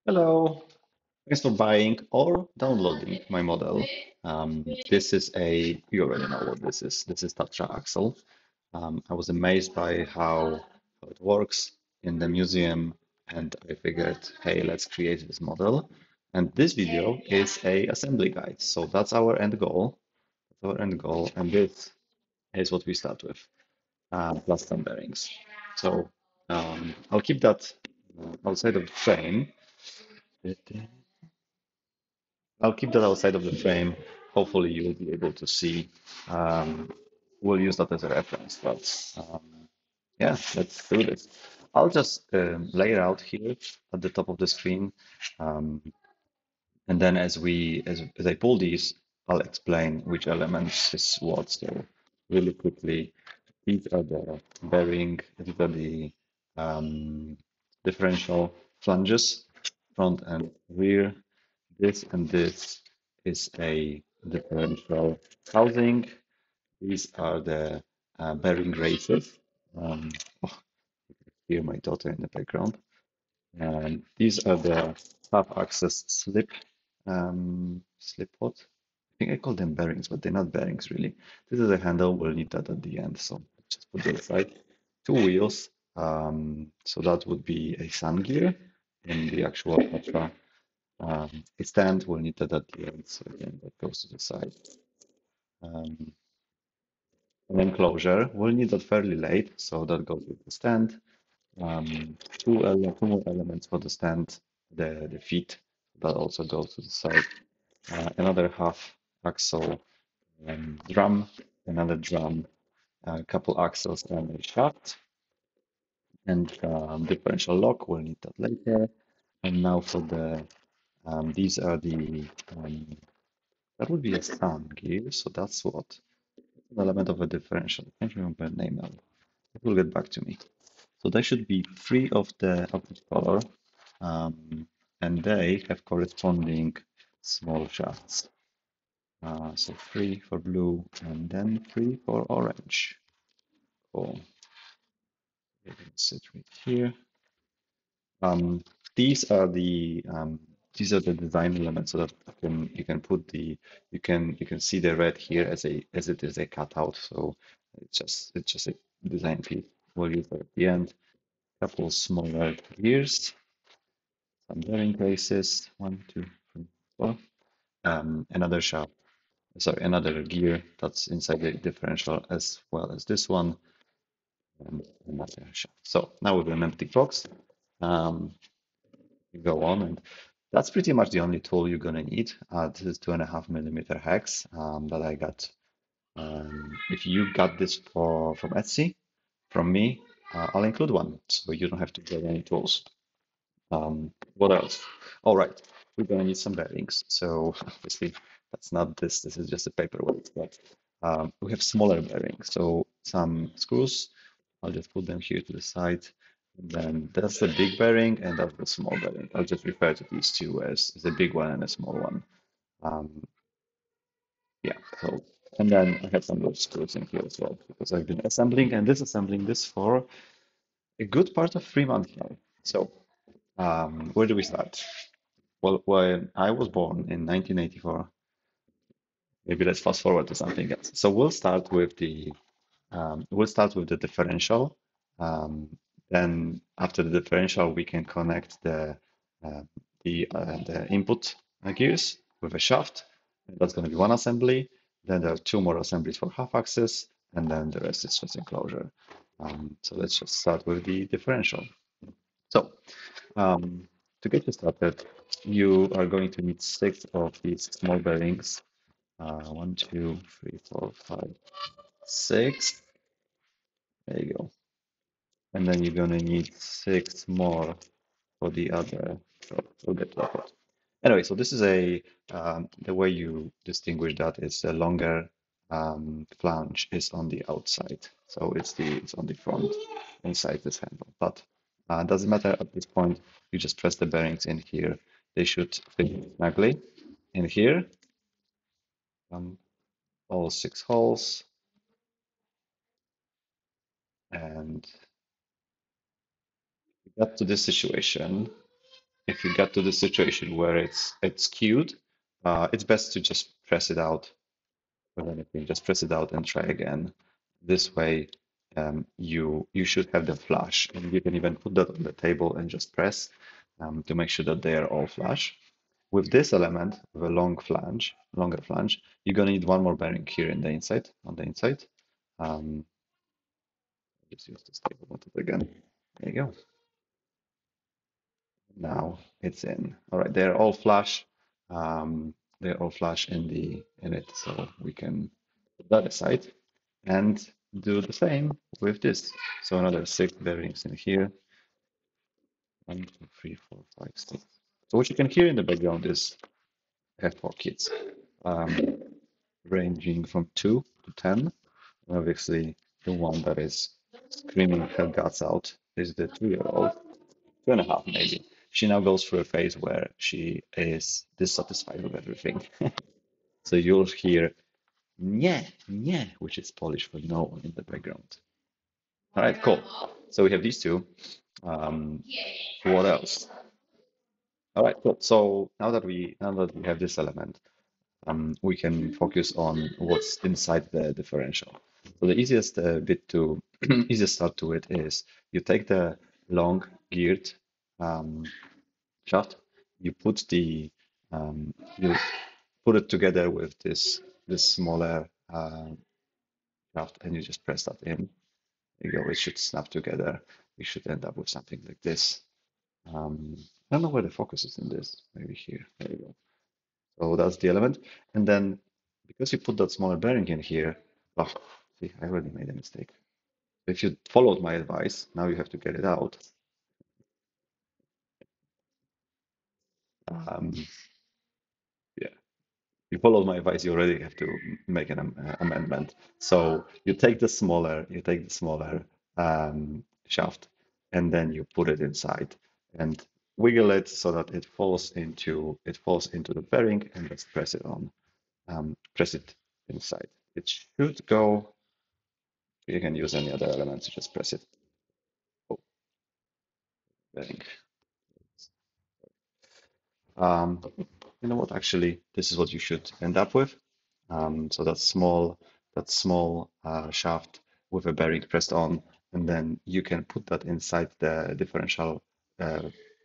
Hello, thanks for buying or downloading my model. This is you already know what this is. This is Tatra axle. I was amazed by how it works in the museum, and I figured, hey, let's create this model. And this video is a assembly guide. So that's our end goal. That's our end goal, and this is what we start with, plus some bearings. So I'll keep that outside of the frame. I'll keep that outside of the frame. Hopefully, you will be able to see. Um, we'll use that as a reference, but yeah, let's do this. I'll just lay it out here at the top of the screen, um, and then as I pull these, I'll explain which elements is what. So really quickly, these are the bearing, these are the um, differential flanges, front and rear. This and this is a differential housing. These are the bearing races. Um, oh, hear my daughter in the background. And these are the half-axis slip pot. I think I call them bearings, but they're not bearings really. This is a handle. We'll need that at the end, so just put that aside. Two wheels. So that would be a sun gear in the actual Tatra. A stand will need that at the end, so again, that goes to the side. Um, an enclosure, we'll need that fairly late, so that goes with the stand. Two more elements for the stand, the feet, that also goes to the side. Another half axle drum, another drum, a couple axles and a shaft, and differential lock, we'll need that later. And now for these are that would be a sound gear, so that's what an element of a differential. I can't remember the name now. It will get back to me. So they should be free of this color, and they have corresponding small shafts. So free for blue, and then free for orange. Cool. They can sit right here. Um, these are the design elements so that you can put you can see the red here as it is a cutout. So it's just a design piece. We'll use that at the end. Couple smaller gears, some bearing cases, one, two, three, four. Another shaft, sorry, another gear that's inside the differential as well as this one, and another shaft. So now with an empty box, um, you go on, and that's pretty much the only tool you're gonna need. This is 2.5 millimeter hex that I got. If you got this from Etsy, from me, I'll include one, so you don't have to get any tools. What else? All right, we're gonna need some bearings. So obviously that's not this. This is just a paperweight, but we have smaller bearings. So some screws. I'll just put them here to the side. And then that's the big bearing, and that's the small bearing. I'll just refer to these two as the big one and a small one. Um, yeah. So and then I have some little screws in here as well because I've been assembling and disassembling this for a good part of 3 months now. So where do we start? Well, when I was born in 1984, maybe let's fast forward to something else. So we'll start with the differential. Um, then after the differential, we can connect uh, the input gears with a shaft. And that's going to be one assembly. Then there are two more assemblies for half axis, and then the rest is just enclosure. So let's just start with the differential. So um, to get you started, you are going to need six of these small bearings. One, two, three, four, five, six. There you go. And then you're going to need six more for the other. So we'll get to that part. Anyway, so this is the way you distinguish that is a longer flange is on the outside. So it's on the front inside this handle. But doesn't matter at this point. You just press the bearings in here. They should fit snugly in here. All six holes. And we got to this situation. if you get to the situation where it's skewed, it's best to just press it out with anything. Just press it out and try again. This way, you should have the flush, and you can even put that on the table and just press to make sure that they are all flush. With this element, with a longer flange, you're gonna need one more bearing here in the inside, on the inside. Um, just use this table method again. There you go. Now it's in. All right, they're all flush. They're all flush in it, so we can put that aside and do the same with this. So another 6 bearings in here. 1, 2, 3, 4, 5, 6. So what you can hear in the background is F4 kids, um, ranging from 2 to 10. Obviously, the one that is screaming her guts out is the 2-year-old, 2.5 maybe. She now goes through a phase where she is dissatisfied with everything. So you'll hear nie, nie, which is Polish for no in the background. All right, cool. So we have these two. Um, what else? All right, cool. So now that we have this element, we can focus on what's inside the differential. So the easiest bit to easiest start to it is you take the long geared shaft, you put the you put it together with this smaller shaft, and you just press that in. There you go. It should snap together. You should end up with something like this. I don't know where the focus is in this. Maybe here. There you go. So that's the element. And then because you put that smaller bearing in here, oh, see, I already made a mistake. If you followed my advice, now you have to get it out. Um, yeah, you followed my advice, you already have to make an amendment. So you take the smaller shaft, and then you put it inside and wiggle it so that it falls into the bearing, and just press it on. Press it inside. It should go. You can use any other element to just press it. Oh, bearing. Um, you know what? Actually, this is what you should end up with. So that small shaft with a bearing pressed on, and then you can put that inside the differential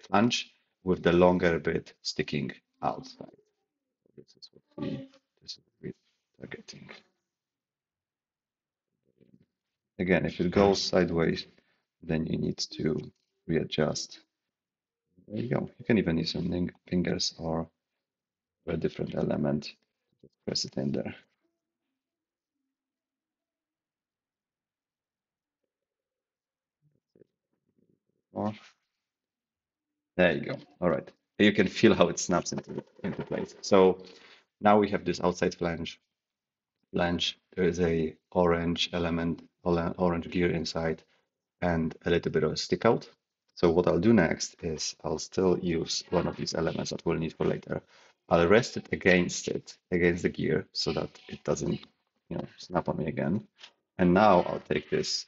flange with the longer bit sticking outside. This is what we're targeting. Again, if it goes sideways, then you need to readjust. There you go. You can even use some fingers or a different element. Just press it in there. More. There you go. All right. You can feel how it snaps into place. So now we have this outside flange. There is a orange element, orange gear inside, and a little bit of a stick out. So what I'll do next is I'll still use one of these elements that we'll need for later. I'll rest it, against the gear, so that it doesn't, snap on me again. And now I'll take this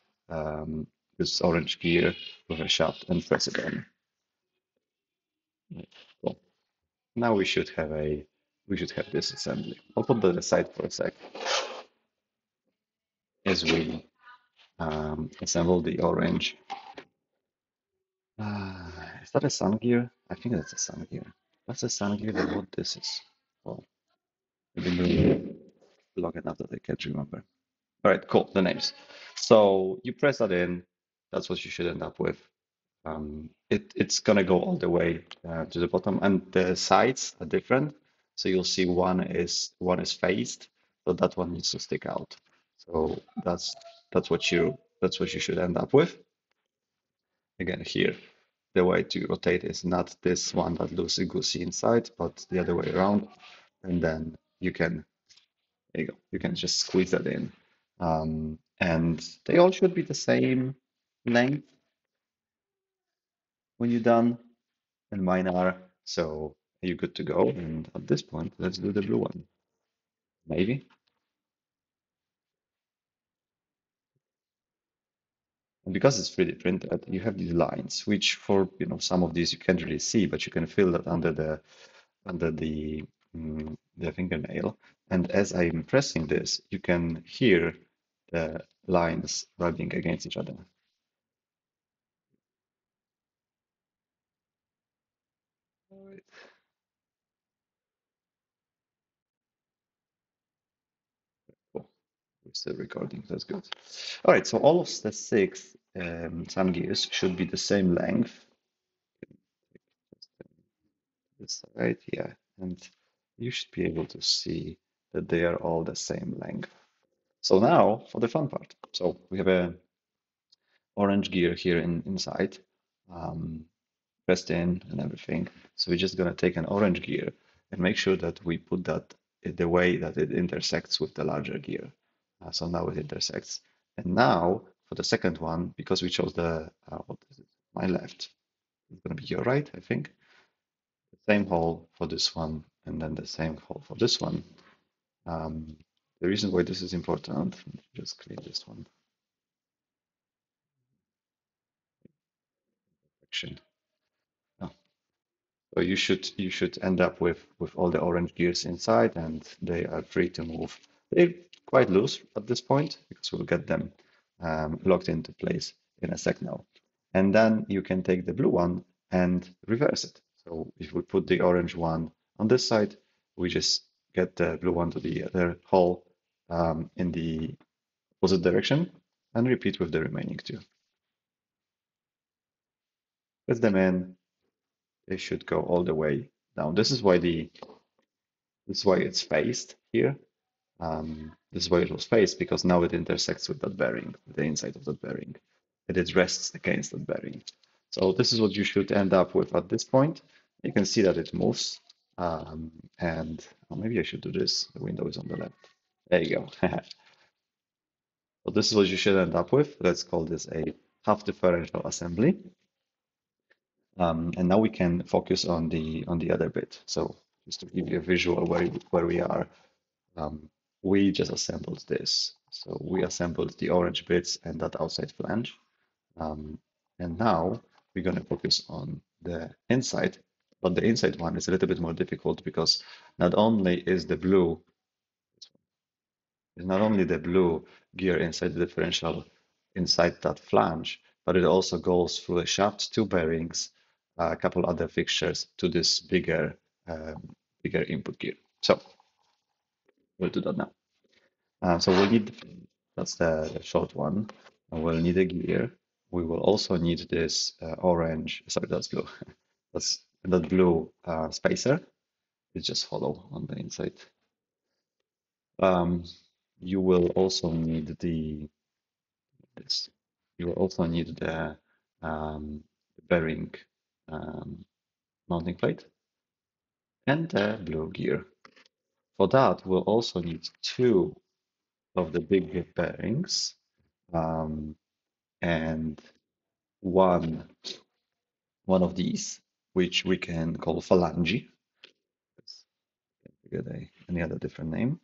orange gear with a shaft and press it on. Cool. Now we should have this assembly. I'll put that aside for a sec as we assemble the orange. Is that a sun gear? I think that's a sun gear. That's a sun gear, then what this is? Well, I've been doing it long enough that I can't remember. All right, cool, the names. So you press that in, that's what you should end up with. It's gonna go all the way to the bottom, and the sides are different. So you'll see one is phased, so that one needs to stick out. So that's what you should end up with. Again, here, the way to rotate is not this one that loosey-goosey inside, but the other way around. And then there you go, you can just squeeze that in. And they all should be the same length when you're done, and mine are. So you're good to go. And at this point, let's do the blue one. Maybe. And because it's 3D printed, you have these lines, which for some of these you can't really see, but you can feel that under the fingernail. And as I'm pressing this, you can hear the lines rubbing against each other. Cool. We're still recording. That's good. All right. So all of the six sun gears should be the same length. This side, yeah, and you should be able to see that they are all the same length. So now for the fun part. So we have a orange gear here inside, um, pressed in and everything. So we're just gonna take an orange gear and make sure that we put that in the way that it intersects with the larger gear. So now it intersects. And now for the second one, because we chose the, what is it? My left. It's gonna be your right, I think. The same hole for this one, and then the same hole for this one. Um, the reason why this is important, just clean this one. Action. So you should end up with all the orange gears inside, and they are free to move. They're quite loose at this point because we'll get them locked into place in a sec now. And then you can take the blue one and reverse it. So if we put the orange one on this side, we just get the blue one to the other hole in the opposite direction and repeat with the remaining two. Press them in. They should go all the way down. This is why it's spaced here. This is why it was spaced because now it intersects with that bearing, the inside of that bearing, and it rests against that bearing. So this is what you should end up with at this point. You can see that it moves, and maybe I should do this. The window is on the left. There you go. So this is what you should end up with. Let's call this a half differential assembly. And now we can focus on the other bit. So just to give you a visual where we are, we just assembled this. So we assembled the orange bits and that outside flange. And now we're going to focus on the inside, but the inside one is a little bit more difficult because not only is the blue, is not only the blue gear inside the differential inside that flange, but it also goes through a shaft, two bearings, a couple other fixtures to this bigger input gear. So we'll do that now. So we'll need, that's the short one. And we'll need a gear. We will also need this orange, sorry, that's blue. That's that blue spacer. It's just hollow on the inside. You will also need this. You will also need the bearing mounting plate and the blue gear. For that, we'll also need two of the big bearings and one of these, which we can call phalange. Can't figure any other different name.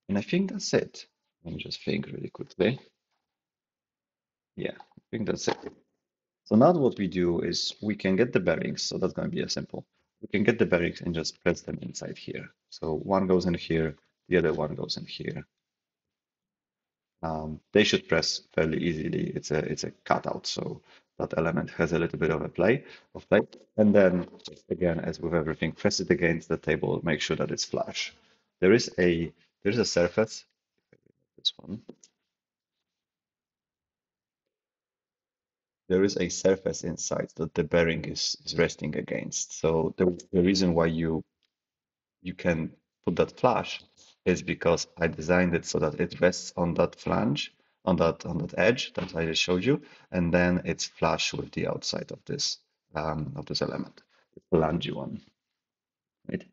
And I think that's it. Let me just think really quickly. Yeah, I think that's it. So now what we do is we can get the bearings. So that's going to be a simple. We can get the bearings and just press them inside here. So one goes in here, the other one goes in here. They should press fairly easily. It's a cutout, so that element has a little bit of play. And then just again, as with everything, press it against the table, make sure that it's flush. There is a surface. This one. There is a surface inside that the bearing is resting against. So the reason why you can put that flush is because I designed it so that it rests on that flange, on that edge that I just showed you, and then it's flush with the outside of this element, the flange one. Right?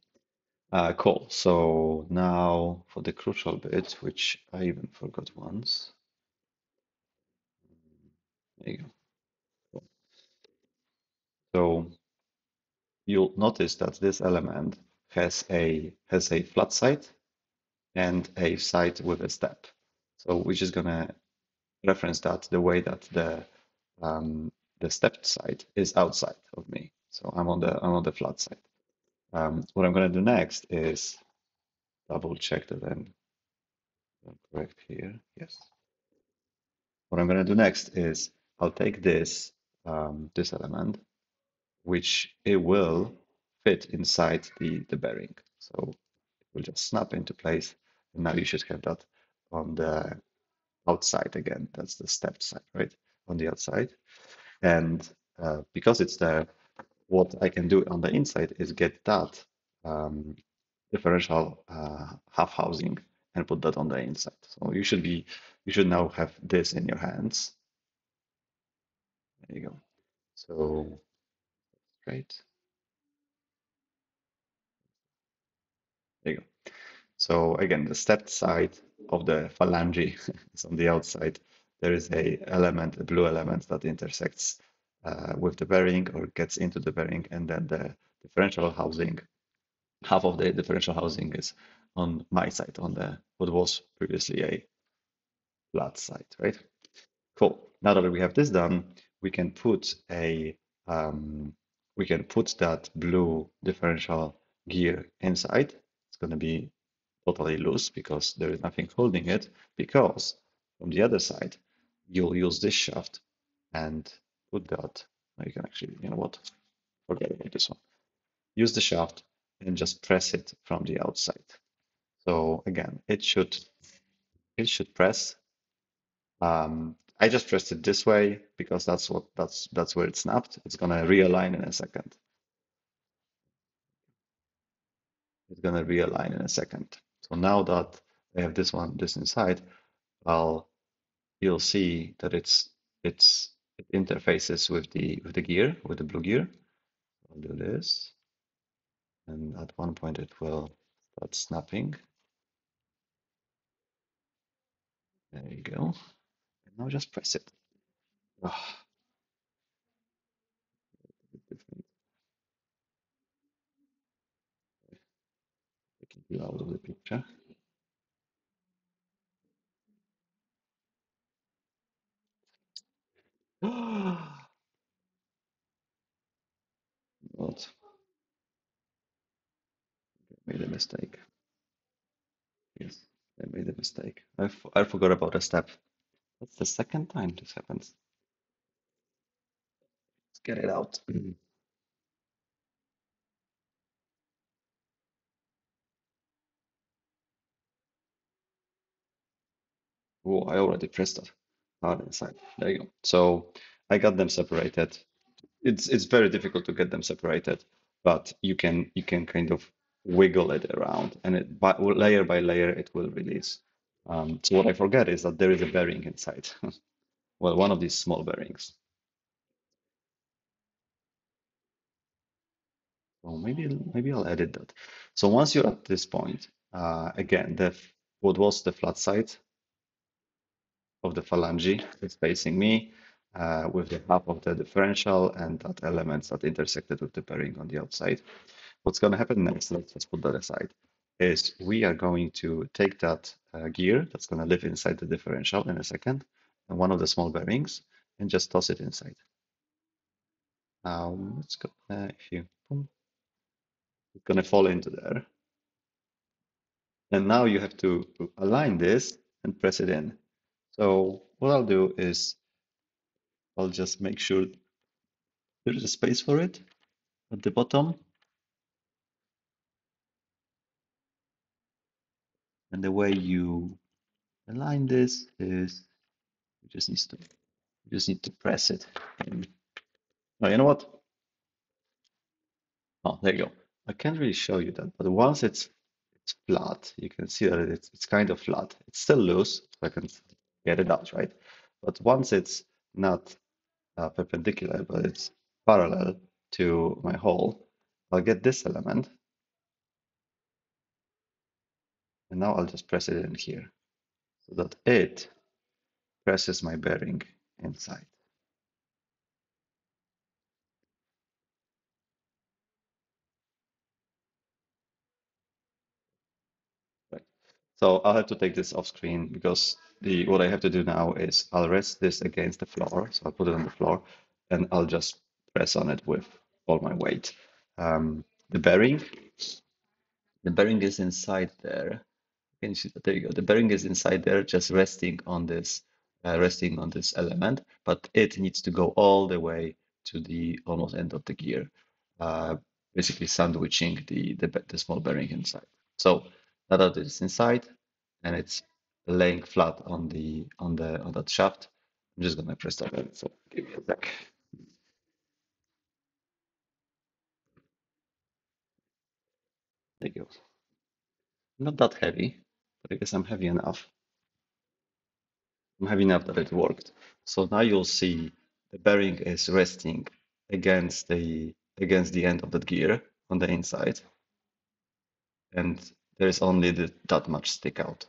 Cool. So now for the crucial bit, which I even forgot once. There you go. Cool. So you'll notice that this element has a flat side and a side with a step. So we're just gonna reference that the way that um, the stepped side is outside of me. So I'm on the flat side. What I'm going to do next is double check that I'm correct here. Yes. What I'm going to do next is I'll take this element, which it will fit inside the bearing. So it will just snap into place. And now you should have that on the outside again. That's the stepped side, right? On the outside. And because it's there, what I can do on the inside is get that um, differential half housing and put that on the inside. So you should now have this in your hands. There you go. So great. There you go. So again, the stepped side of the phalange is on the outside. There is a blue element that intersects with the bearing or gets into the bearing, and then the differential housing, half of the differential housing is on my side, on the what was previously a flat side, right? Cool. Now that we have this done, we can put a we can put that blue differential gear inside. It's going to be totally loose because there is nothing holding it. Because from the other side, you'll use this shaft and put that. You can actually, you know what? Forget about this one. Use the shaft and just press it from the outside. So again, it should press. I just pressed it this way because that's where it snapped. It's gonna realign in a second. It's gonna realign in a second. So now that I have this inside, I'll you'll see that it interfaces with the gear, with the blue gear. I'll do this, and at one point it will start snapping. There you go. And now just press it. Ah, different. Taking you out of the picture. What? Made a mistake. Yes, I made a mistake. I forgot about a step. That's the second time this happens. Let's get it out. Oh, I already pressed it hard inside. There you go. So I got them separated. It's very difficult to get them separated, but you can kind of wiggle it around, and layer by layer it will release. So what I forget is that there is a bearing inside. Well, one of these small bearings. So maybe I'll edit that. So once you're at this point, again, what was the flat side of the phalange is facing me with the half of the differential and that elements that intersected with the bearing on the outside. What's going to happen next, let's just put that aside, is we are going to take that gear that's going to live inside the differential in a second, and one of the small bearings, and just toss it inside. Let's go, if you, boom, it's going to fall into there. And now you have to align this and press it in. So what I'll do is I'll just make sure there is a space for it at the bottom. And the way you align this is you just need to press it in. Oh, you know what? Oh, there you go. I can't really show you that, but once it's flat, you can see that it's kind of flat. It's still loose, so I can get it out, right? But once it's not perpendicular, but it's parallel to my hole, I'll get this element, and now I'll just press it in here so that it presses my bearing inside. Right. So I'll have to take this off screen because the what I have to do now is I'll rest this against the floor. So I'll put it on the floor and I'll just press on it with all my weight. Um, the bearing, the bearing is inside there. Can you see that? There you go. The bearing is inside there, just resting on this element, but it needs to go all the way to the almost end of the gear, uh, basically sandwiching the small bearing inside. So now that it's inside and it's laying flat on that shaft, I'm just gonna press that button. So give me a sec. There you go. Not that heavy, but I guess I'm heavy enough. I'm heavy enough that it worked. So now you'll see the bearing is resting against the end of that gear on the inside, and there's only that much stick out.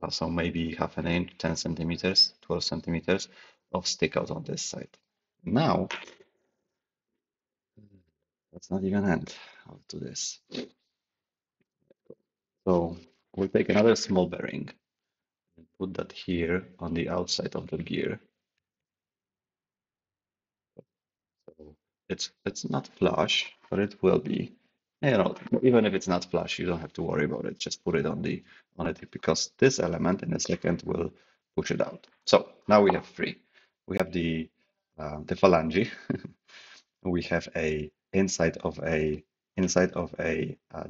So maybe half an inch, 10 centimeters, 12 centimeters of stick out on this side. Now, that's not even end up to this. So we'll take another small bearing and put that here on the outside of the gear. So it's not flush, but it will be. You know, even if it's not flush, you don't have to worry about it. Just put it on it because this element in a second will push it out. So now we have three. We have the phalange. We have a inside of a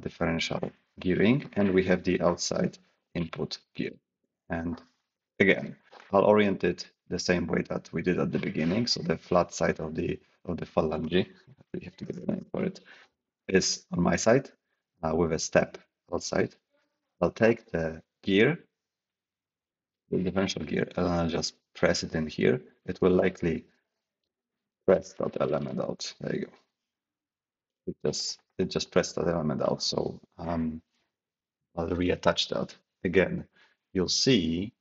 differential gearing, and we have the outside input gear. And again, I'll orient it the same way that we did at the beginning. So the flat side of the phalange, we have to get a name for it, is on my side with a step outside. I'll take the gear, the differential gear, and I'll just press it in here. It will likely press that element out. There you go. It just pressed that element out. So I'll reattach that. Again, you'll see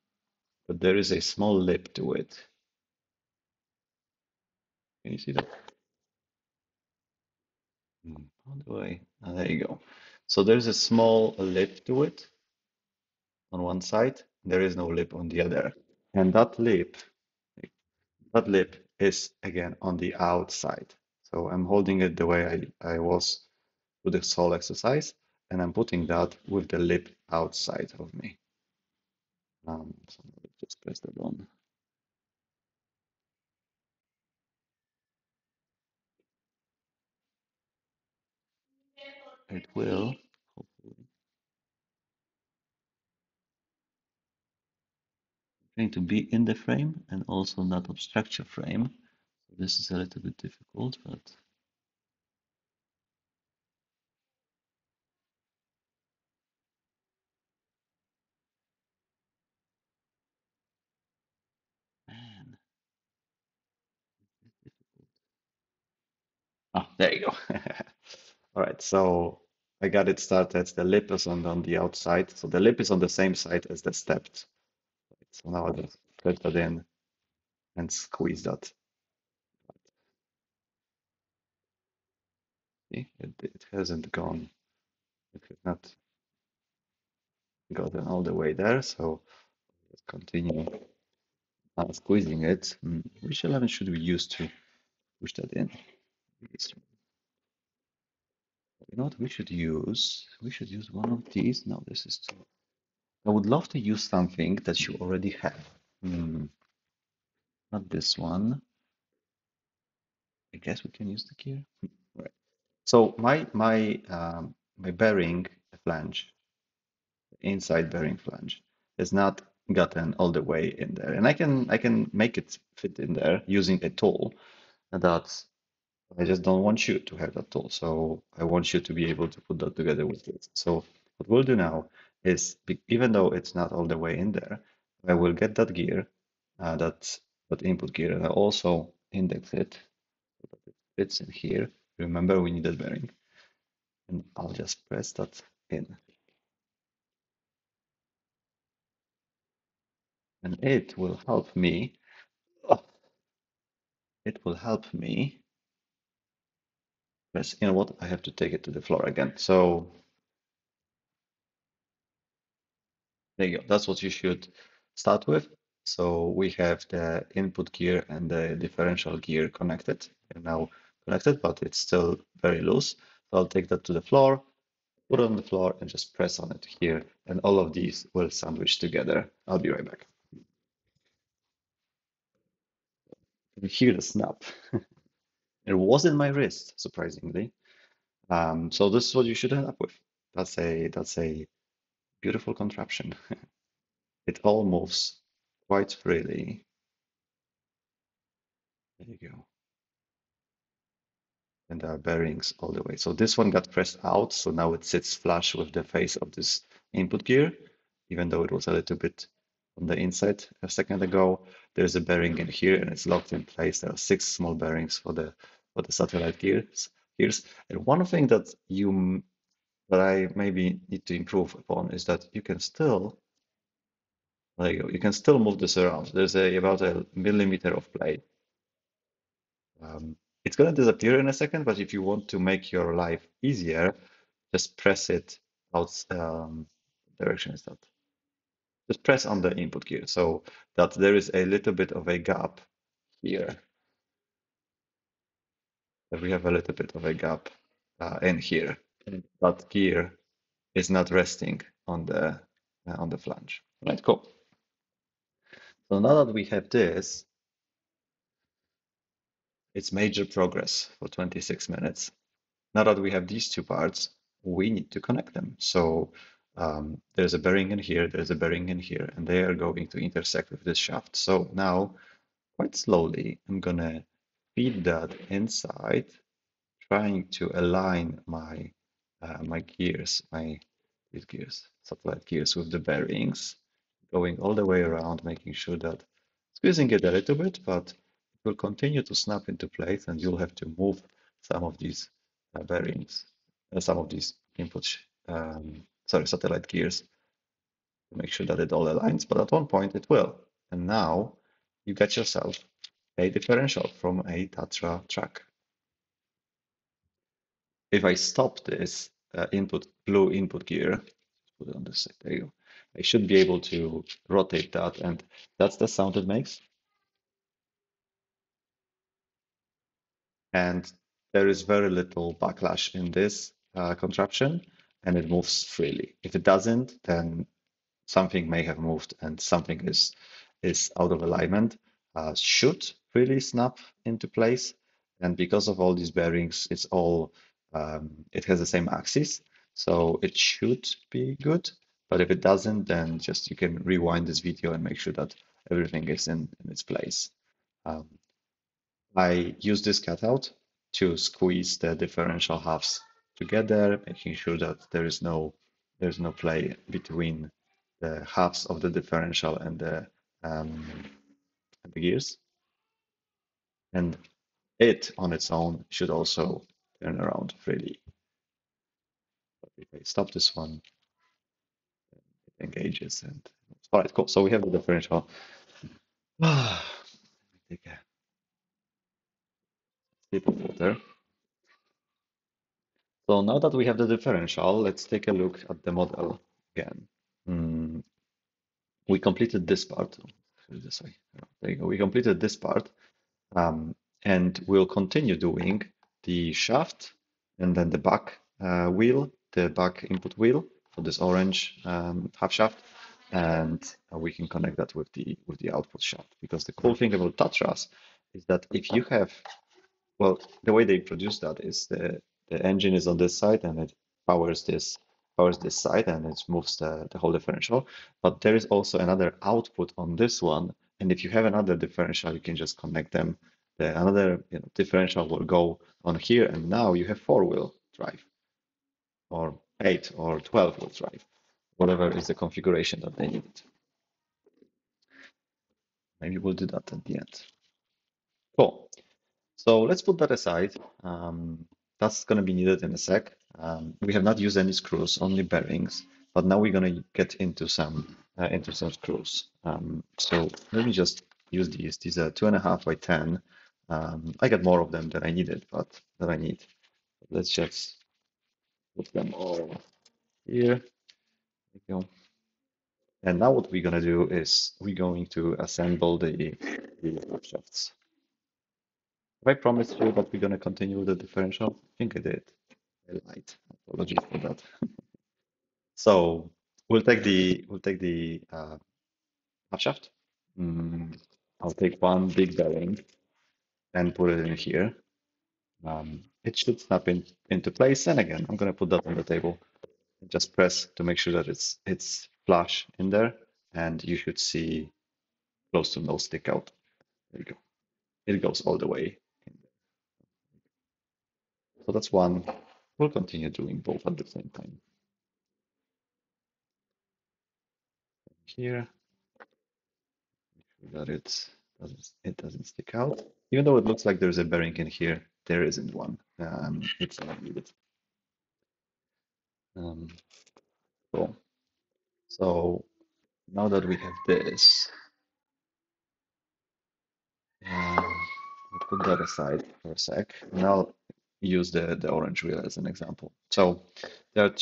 that there is a small lip to it. Can you see that? How do I? There you go. So there's a small lip to it on one side. There is no lip on the other. And that lip is again on the outside. So I'm holding it the way I was with this whole exercise, and I'm putting that with the lip outside of me. So let's just press that on. It will, hopefully, trying to be in the frame and also not obstruct your frame. So this is a little bit difficult, but man, it's difficult. Ah, there you go. All right, so I got it started. The lip is on the outside. So the lip is on the same side as the stepped. So now I just put that in and squeeze that. See, it hasn't gone, it has not gotten all the way there. So let's continue squeezing it. Which element should we use to push that in? You know what we should use? We should use one of these. No, this is too. I would love to use something that you already have. Not this one. I guess we can use the gear. Right. So my bearing flange, inside bearing flange, has not gotten all the way in there, and I can make it fit in there using a tool that I just don't want you to have that tool. So I want you to be able to put that together with it. So what we'll do now is, even though it's not all the way in there, I will get that gear, that input gear, and I also index it so that it fits in here. Remember, we need that bearing, and I'll just press that in, and it will help me. Oh, it will help me press. You know what? I have to take it to the floor again. So There you go. That's what you should start with. So we have the input gear and the differential gear connected. They're now connected, but it's still very loose. So I'll take that to the floor, put it on the floor, and just press on it here. And all of these will sandwich together. I'll be right back. You hear the snap. It was in my wrist, surprisingly. So this is what you should end up with. That's a beautiful contraption. It all moves quite freely. There you go. And there are bearings all the way. So this one got pressed out, so now it sits flush with the face of this input gear, even though it was a little bit on the inside a second ago. There's a bearing in here, and it's locked in place. There are 6 small bearings for the satellite gears. And one thing that I maybe need to improve upon is that you can still, there you go, you can still move this around. There's about a millimeter of play. It's going to disappear in a second, but if you want to make your life easier, just press it out. Direction is that? Just press on the input gear so that there is a little bit of a gap here. That we have a little bit of a gap in here. And that gear is not resting on the flange. Right, cool. So now that we have this, it's major progress for 26 minutes. Now that we have these two parts, we need to connect them. So there's a bearing in here, there's a bearing in here, and they are going to intersect with this shaft. So now, quite slowly, I'm gonna feed that inside, trying to align my gears, these gears, satellite gears with the bearings, going all the way around, making sure that squeezing it a little bit, but it will continue to snap into place, and you'll have to move some of these bearings, some of these satellite gears to make sure that it all aligns. But at one point it will, and now you get yourself a differential from a Tatra track. If I stop this blue input gear, put it on this side, there you go. I should be able to rotate that, and that's the sound it makes. And there is very little backlash in this contraption, and it moves freely. If it doesn't, then something may have moved and something is out of alignment. Should really snap into place, and because of all these bearings, it has the same axis, so it should be good. But if it doesn't, then just you can rewind this video and make sure that everything is in its place. I use this cutout to squeeze the differential halves together, making sure that there's no play between the halves of the differential and the gears. And it on its own should also turn around freely. But if I stop this one, it engages, and all right, cool. So we have the differential. Take a sip of water. So now that we have the differential, let's take a look at the model again. We completed this part. This way. There you go. We completed this part, and we'll continue doing the shaft and then the back wheel, the back input wheel for this orange half shaft, and we can connect that with the output shaft. Because the cool thing about Tatras is that if you have, well, the way they produce that is the engine is on this side and it powers this side and it moves the whole differential. But there is also another output on this one, and if you have another differential, you can just connect them. Another differential will go on here, and now you have 4-wheel drive, or 8 or 12-wheel drive, whatever is the configuration that they need. Maybe we'll do that at the end. Cool. So let's put that aside. That's going to be needed in a sec. We have not used any screws, only bearings, but now we're going to get into some screws. So let me just use these. These are 2.5 by 10. I got more of them than I needed, but that I need. Let's just put them all here. There we go. And now what we're gonna do is we're going to assemble the shafts. Have I promised you that we're gonna continue with the differential? I think I did. I lied. Apologies for that. So we'll take the half shaft. Mm, I'll take one big bearing and put it in here. It should snap into place. And again, I'm gonna put that on the table. Just press to make sure that it's flush in there, and you should see close to no stick out. There you go. It goes all the way in there. So that's one. We'll continue doing both at the same time. Here, make sure that it doesn't stick out. Even though it looks like there's a bearing in here, there isn't one. It's not needed. Um, cool. So now that we have this, we'll put that aside for a sec, and I'll use the orange wheel as an example. So there are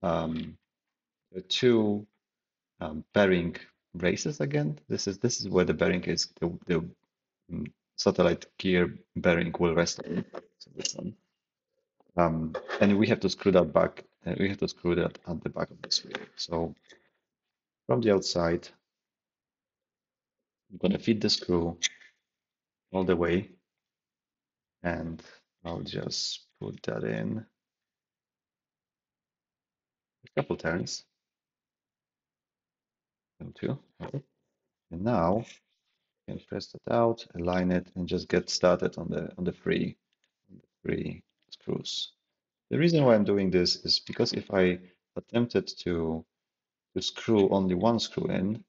um, two bearing braces again. This is where the bearing is. The satellite gear bearing will rest on. So this one. And we have to screw that back. We have to screw that at the back of this wheel. So from the outside, I'm gonna feed the screw all the way, and I'll just put that in a couple turns. 1, 2. Okay. And now you can press that out, align it, and just get started on the free screws. The reason why I'm doing this is because if I attempted to screw only one screw in,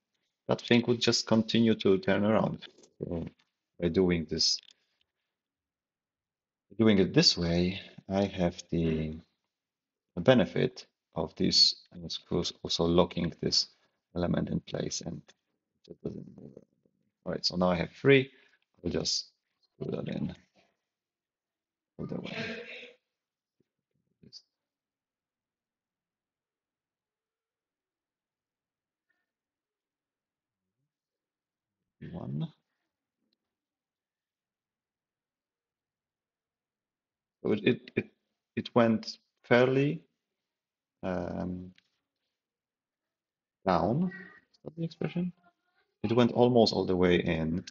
that thing would just continue to turn around. So by doing it this way, I have the benefit of these screws also locking this element in place and it just doesn't move. All right, so now I have three. I'll just screw that in all the way. This one. So it went fairly down. Is that the expression? It went almost all the way in.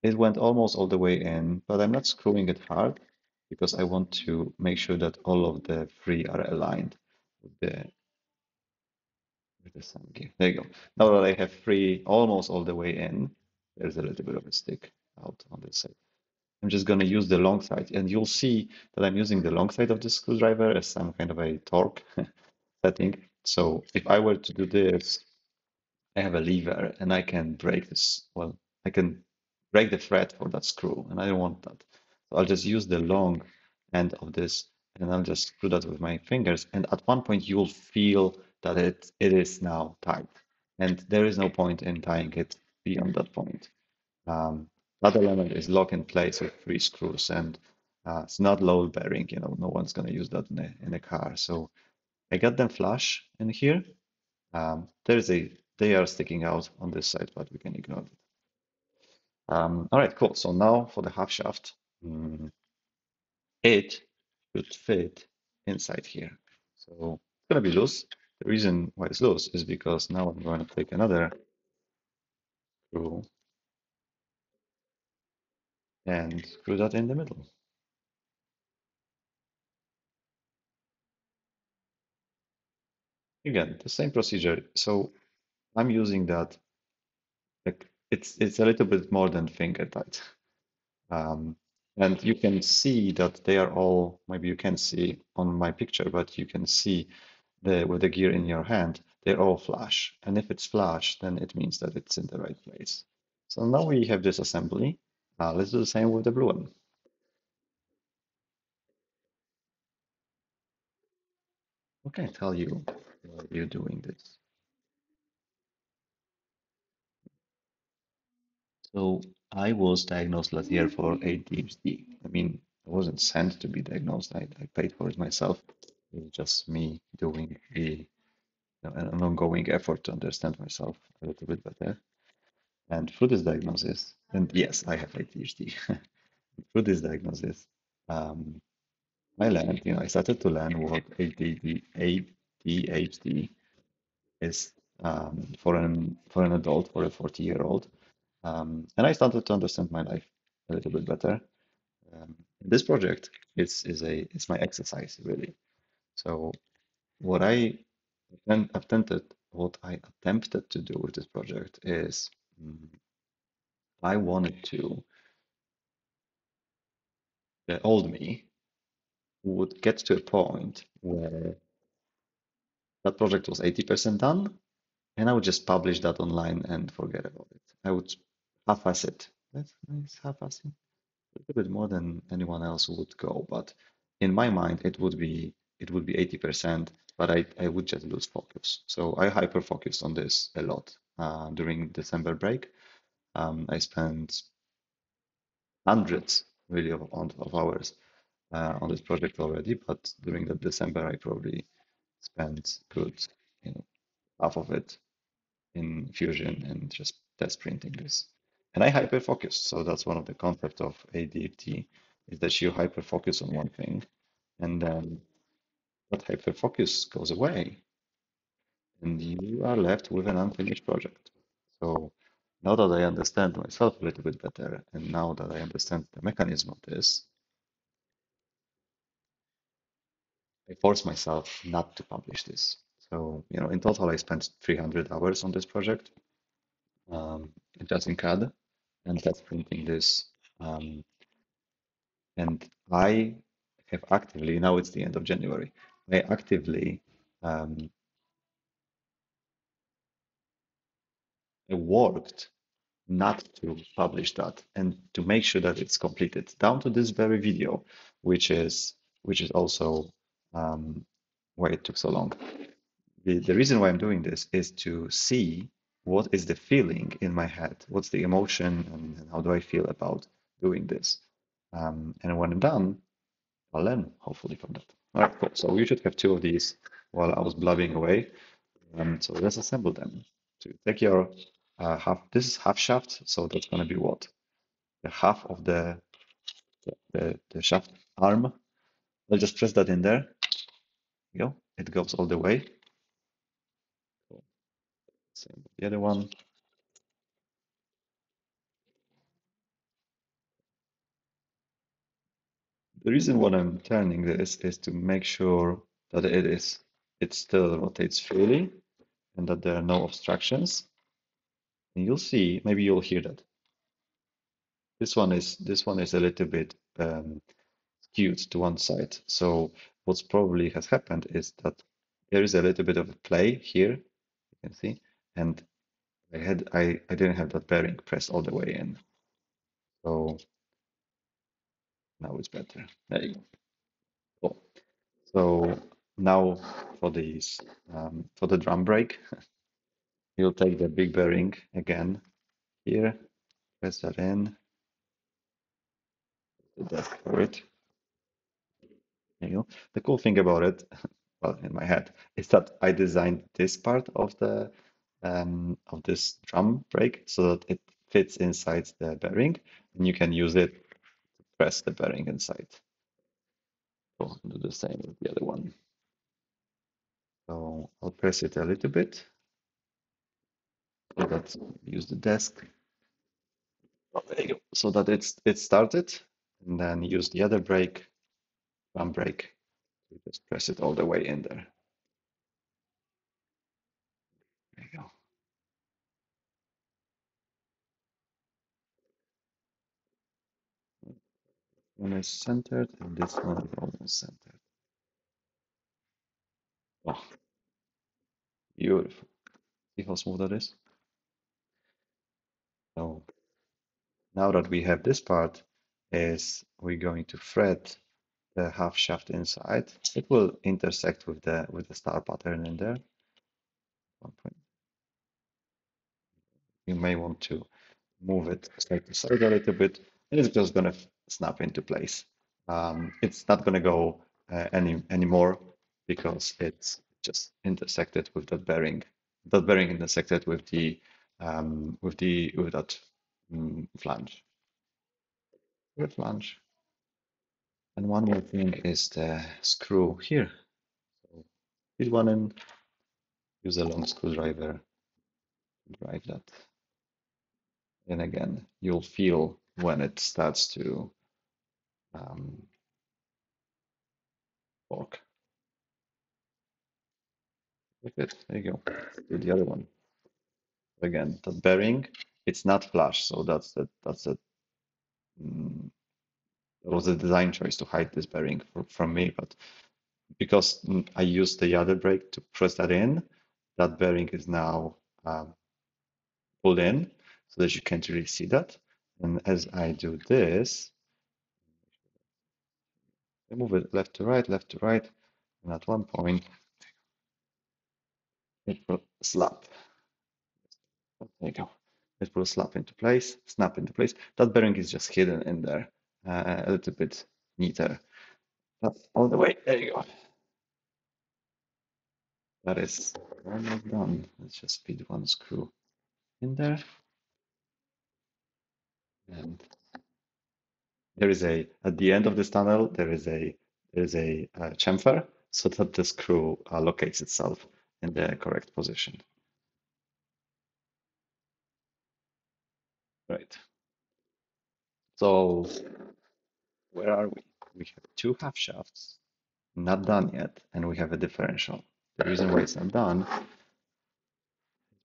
It went almost all the way in, but I'm not screwing it hard because I want to make sure that all of the three are aligned with the sound gear. There you go. Now that I have three almost all the way in, there's a little bit of a stick out on this side. I'm just going to use the long side, and you'll see that I'm using the long side of the screwdriver as some kind of a torque setting. So if I were to do this, I have a lever and I can break this. Well, I can break the thread for that screw, and I don't want that. So I'll just use the long end of this, and I'll just screw that with my fingers. And at one point, you'll feel that it is now tight, and there is no point in tying it beyond that point. That element is locked in place with three screws, and it's not load bearing. No one's going to use that in a car. So I got them flush in here. They are sticking out on this side, but we can ignore it. All right, cool. So now for the half shaft, it should fit inside here. So it's going to be loose. The reason why it's loose is because now I'm going to take another screw and screw that in the middle. Again, the same procedure. So I'm using that, like it's a little bit more than finger tight. And you can see that they are all, maybe you can see on my picture, but you can see with the gear in your hand, they're all flush. And if it's flush, then it means that it's in the right place. So now we have this assembly. Let's do the same with the blue one. What can I tell you while you're doing this? So I was diagnosed last year for ADHD. I mean, I wasn't sent to be diagnosed. I paid for it myself. It was just me doing the an ongoing effort to understand myself a little bit better. And through this diagnosis, and yes, I have ADHD. Through this diagnosis, um, I learned, I started to learn what ADHD is for an adult, for a 40-year-old. And I started to understand my life a little bit better. This project is my exercise really. So what I what I attempted to do with this project is I wanted to the old me would get to a point where that project was 80% done, and I would just publish that online and forget about it. I would half-ass it. That's nice, half-assing. A little bit more than anyone else would go, but in my mind, it would be 80%, but I would just lose focus. So I hyper focused on this a lot during December break. I spent hundreds really of hours on this project already, but during the December, I probably spent good, you know, half of it in Fusion and just test printing this. And I hyper focused, so that's one of the concepts of ADHD is that you hyper focus on one thing, and then that hyper focus goes away, and you are left with an unfinished project. So now that I understand myself a little bit better, and now that I understand the mechanism of this, I force myself not to publish this. So, in total, I spent 300 hours on this project, just in CAD and test printing this. And I have actively, now it's the end of January, I actively um, worked not to publish that and to make sure that it's completed down to this very video, which is also why it took so long. The reason why I'm doing this is to see what is the feeling in my head, what's the emotion, and how do I feel about doing this. And when I'm done, I'll learn hopefully from that. All right, cool. So we should have two of these while I was blabbing away. So let's assemble them. So you take your this is half shaft, so that's going to be what? The half of the shaft arm. I'll just press that in there. There you go. It goes all the way. Cool. Same with the other one. The reason why I'm turning this is to make sure that it still rotates freely and that there are no obstructions. And you'll see, maybe you'll hear that. This one is a little bit skewed to one side. So what's probably has happened is that there is a little bit of a play here, you can see, and I didn't have that bearing pressed all the way in. So now it's better. There you go. Cool. So now for these for the drum brake, you'll take the big bearing again here, press that in, the desk for it. There you go. The cool thing about it, well, in my head, is that I designed this part of this drum brake so that it fits inside the bearing, and you can use it to press the bearing inside. So I'll do the same with the other one. So I'll press it a little bit so that use the desk. Oh, there you go. So that it's started, and then use the other brake, drum brake, to just press it all the way in there. There you go. One is centered, and this one is almost centered. Oh, beautiful. See how smooth that is? So now that we have this part, is we're going to thread the half shaft inside. It will intersect with the star pattern in there. You may want to move it side to side a little bit, and it's just going to snap into place. It's not going to go anymore because it's just intersected with that bearing. That bearing intersected with the with that flange. The flange. And one more thing is the screw here. So put one in, use a long screwdriver to drive that. And again, you'll feel when it starts to fork. Like it. There you go. Do the other one. Again, the bearing, it's not flush, so mm, that was a design choice to hide this bearing from me. But because I used the other brake to press that in, that bearing is now pulled in so that you can't really see that. And as I do this, I move it left to right, and at one point it will slap. There you go. It will snap into place. That bearing is just hidden in there, a little bit neater. That's all the way. There you go. That is almost done. Let's just feed one screw in there. And there is at the end of this tunnel, there is a chamfer so that the screw locates itself in the correct position. Right. So where are we? We have two half shafts, not done yet, and we have a differential. The reason why it's not done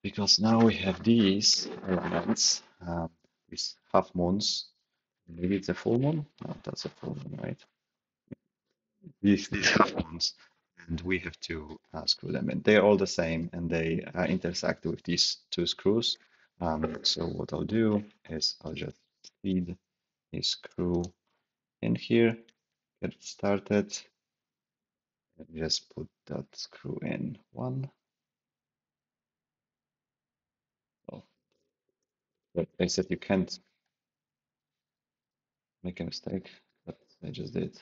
because now we have these elements, these half moons. Maybe it's a full moon? No, that's a full moon, right? These half moons, and we have to screw them in. They're all the same, and they intersect with these two screws. So what I'll do is I'll just feed a screw in here, get it started, and just put that screw in one. Oh, but I said you can't make a mistake, but I just did.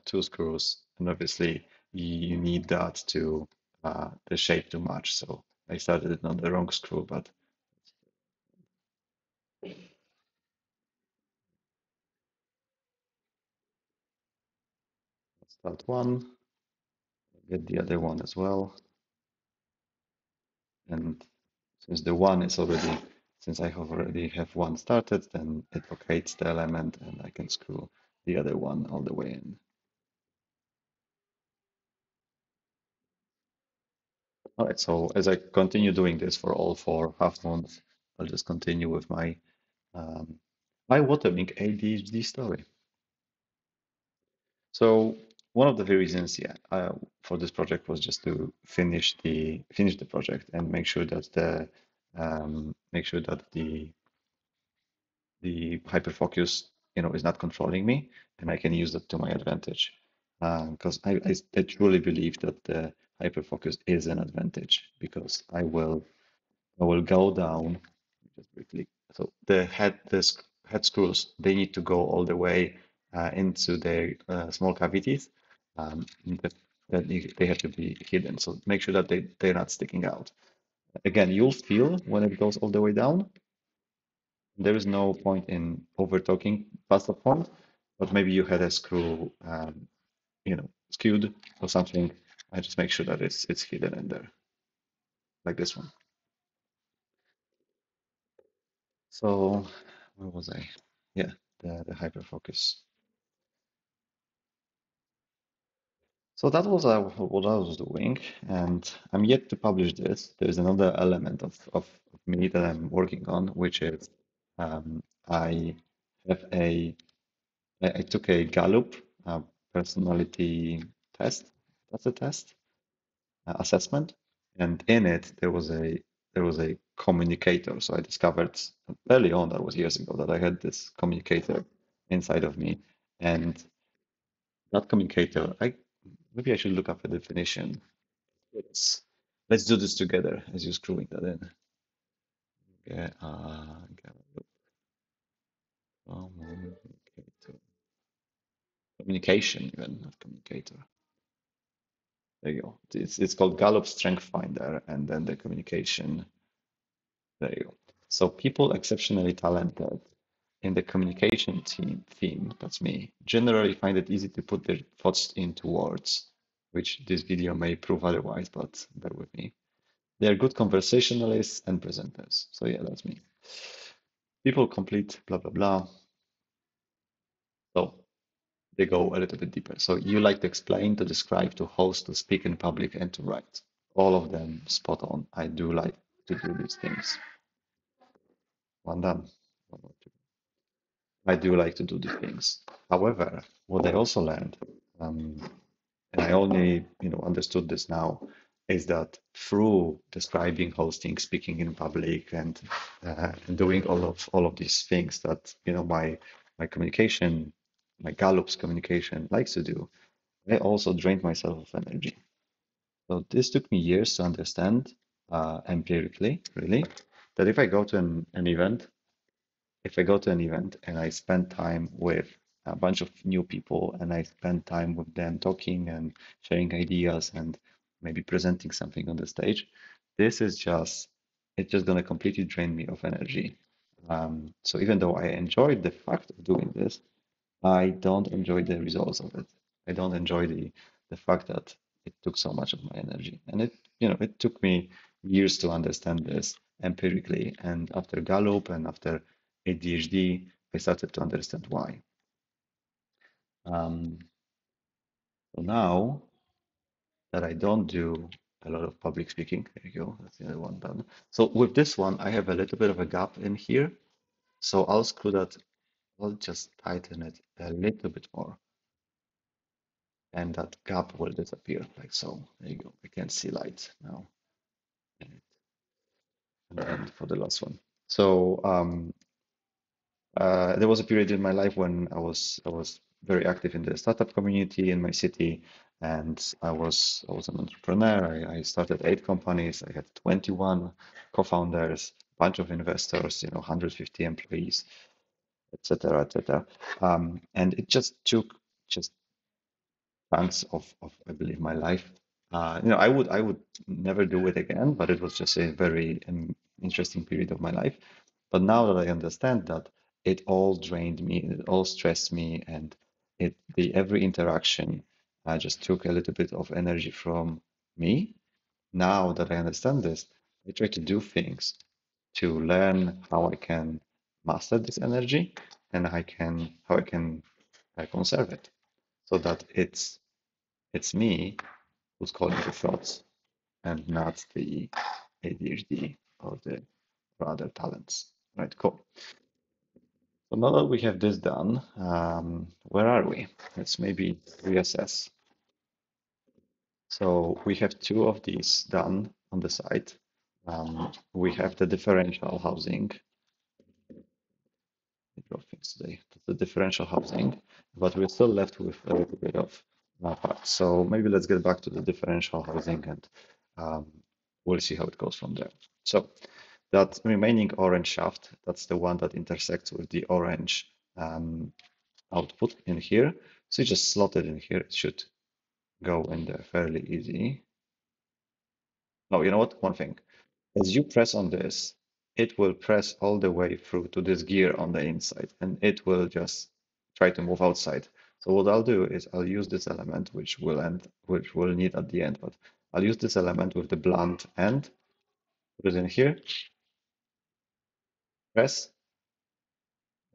Two screws, and obviously you need that to the shape to match. So I started it on the wrong screw, but start one, get the other one as well. And since the one is already, since I already have one started, then it locates the element and I can screw the other one all the way in. All right, so as I continue doing this for all four half moons, I'll just continue with my eye-watering ADHD story. So one of the reasons, yeah, for this project was just to finish the project and make sure that the hyperfocus, is not controlling me, and I can use that to my advantage. Because I truly believe that the hyperfocus is an advantage because I will go down just briefly. So head screws, they need to go all the way into the small cavities. That they have to be hidden. So make sure that they're not sticking out. Again, you'll feel when it goes all the way down. There is no point in over talking past that point, but maybe you had a screw, skewed or something. I just make sure that it's hidden in there, like this one. So where was I? Yeah, the hyperfocus. So that was what I was doing, and I'm yet to publish this. There's another element of me that I'm working on, which is I have I took a Gallup personality test. That's a test assessment, and in it there was a communicator. So I discovered early on, that was years ago, that I had this communicator inside of me, and that communicator, maybe I should look up a definition. Let's do this together as you're screwing that in. Gallup communicator. communication, even not communicator. There you go. It's called Gallup Strength Finder, and then the communication. There you go. So people exceptionally talented in the communication theme, that's me, generally find it easy to put their thoughts into words, which this video may prove otherwise, but bear with me. They are good conversationalists and presenters. So yeah, that's me. People complete blah blah blah. So they go a little bit deeper. So you like to explain, to describe, to host, to speak in public, and to write. All of them spot on. I do like to do these things. One done. One more, two. I do like to do these things. However, what I also learned, and I only understood this now, is that through describing, hosting, speaking in public, and doing all of these things that my communication, my Gallup's communication likes to do, I also drained myself of energy. So this took me years to understand empirically, really, that if I go to an event and I spend time with a bunch of new people and I spend time with them talking and sharing ideas and maybe presenting something on the stage, this is just, it's just going to completely drain me of energy. So even though I enjoyed the fact of doing this, I don't enjoy the results of it. I don't enjoy the fact that it took so much of my energy. And it took me years to understand this empirically. And after Gallup and after ADHD, I started to understand why. Um, so now that I don't do a lot of public speaking, there you go, that's the other one done. So with this one, I have a little bit of a gap in here. So I'll screw that, I'll just tighten it a little bit more. And that gap will disappear like so. There you go. I can see light now. And then for the last one. So there was a period in my life when I was very active in the startup community in my city, and I was an entrepreneur. I started 8 companies. I had 21 co-founders, bunch of investors, 150 employees, etc., etc. And it just took just chunks of I believe my life. I would never do it again, but it was just a very interesting period of my life. But now that I understand that it all drained me, it all stressed me, and the every interaction just took a little bit of energy from me. Now that I understand this, I try to do things to learn how I can master this energy and how I can conserve it so that it's me who's calling the shots and not the ADHD or the other talents. Right, cool. So now that we have this done, where are we? Let's maybe reassess. So we have 2 of these done on the side. We have the differential housing. I draw things today. The differential housing, but we're still left with a little bit of parts. So maybe let's get back to the differential housing and um, we'll see how it goes from there. So that remaining orange shaft, that's the one that intersects with the orange output in here. So you just slot it in here. It should go in there fairly easy. No, you know what? One thing. As you press on this, it will press all the way through to this gear on the inside, and it will just try to move outside. So what I'll do is I'll use this element, which we'll need at the end, but I'll use this element with the blunt end, put it in here, press,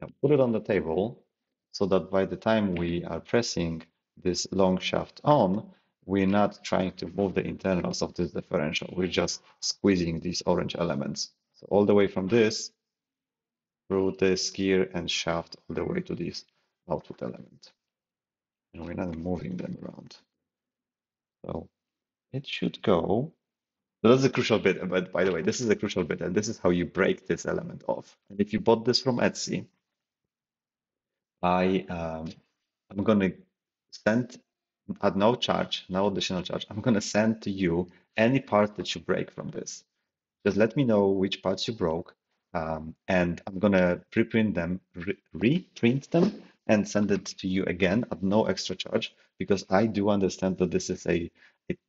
and put it on the table, so that by the time we are pressing this long shaft on, we're not trying to move the internals of this differential. We're just squeezing these orange elements. So all the way from this through this gear and shaft all the way to this output element. And we're not moving them around. So it should go. So that's a crucial bit. But by the way, this is a crucial bit, and this is how you break this element off. And if you bought this from Etsy, I'm gonna send at no charge, no additional charge. I'm gonna send to you any part that you break from this. Just let me know which parts you broke, and I'm gonna preprint them, reprint them and send it to you again at no extra charge because I do understand that this is a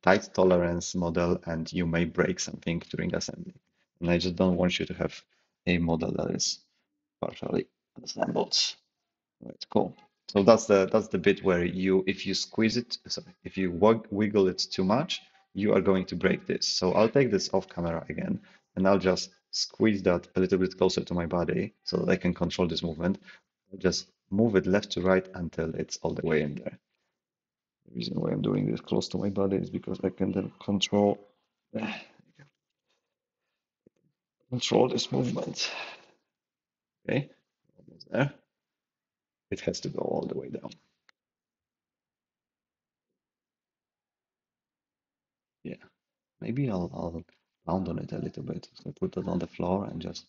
tight tolerance model and you may break something during assembly. And I just don't want you to have a model that is partially assembled. Right, cool. So that's the bit where you, if you squeeze it, sorry, if you wiggle it too much, you are going to break this. So I'll take this off camera again, and I'll just squeeze that a little bit closer to my body so that I can control this movement. I'll just move it left to right until it's all the way in there. The reason why I'm doing this close to my body is because I can then control this movement. Okay, almost there. It has to go all the way down. Yeah. Maybe I'll pound on it a little bit. So put it on the floor and just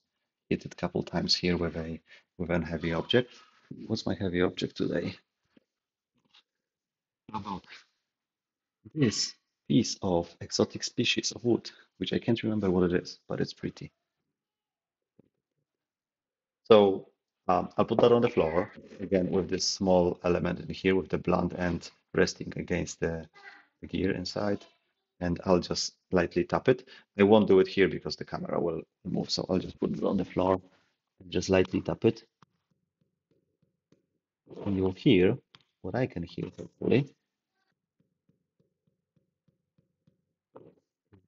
hit it a couple times here with an heavy object. What's my heavy object today? How about this piece of exotic species of wood, which I can't remember what it is, but it's pretty. So I'll put that on the floor again with this small element in here with the blunt end resting against the gear inside, and I'll just lightly tap it. I won't do it here because the camera will move, so I'll just put it on the floor and just lightly tap it. And you'll hear what I can hear, hopefully,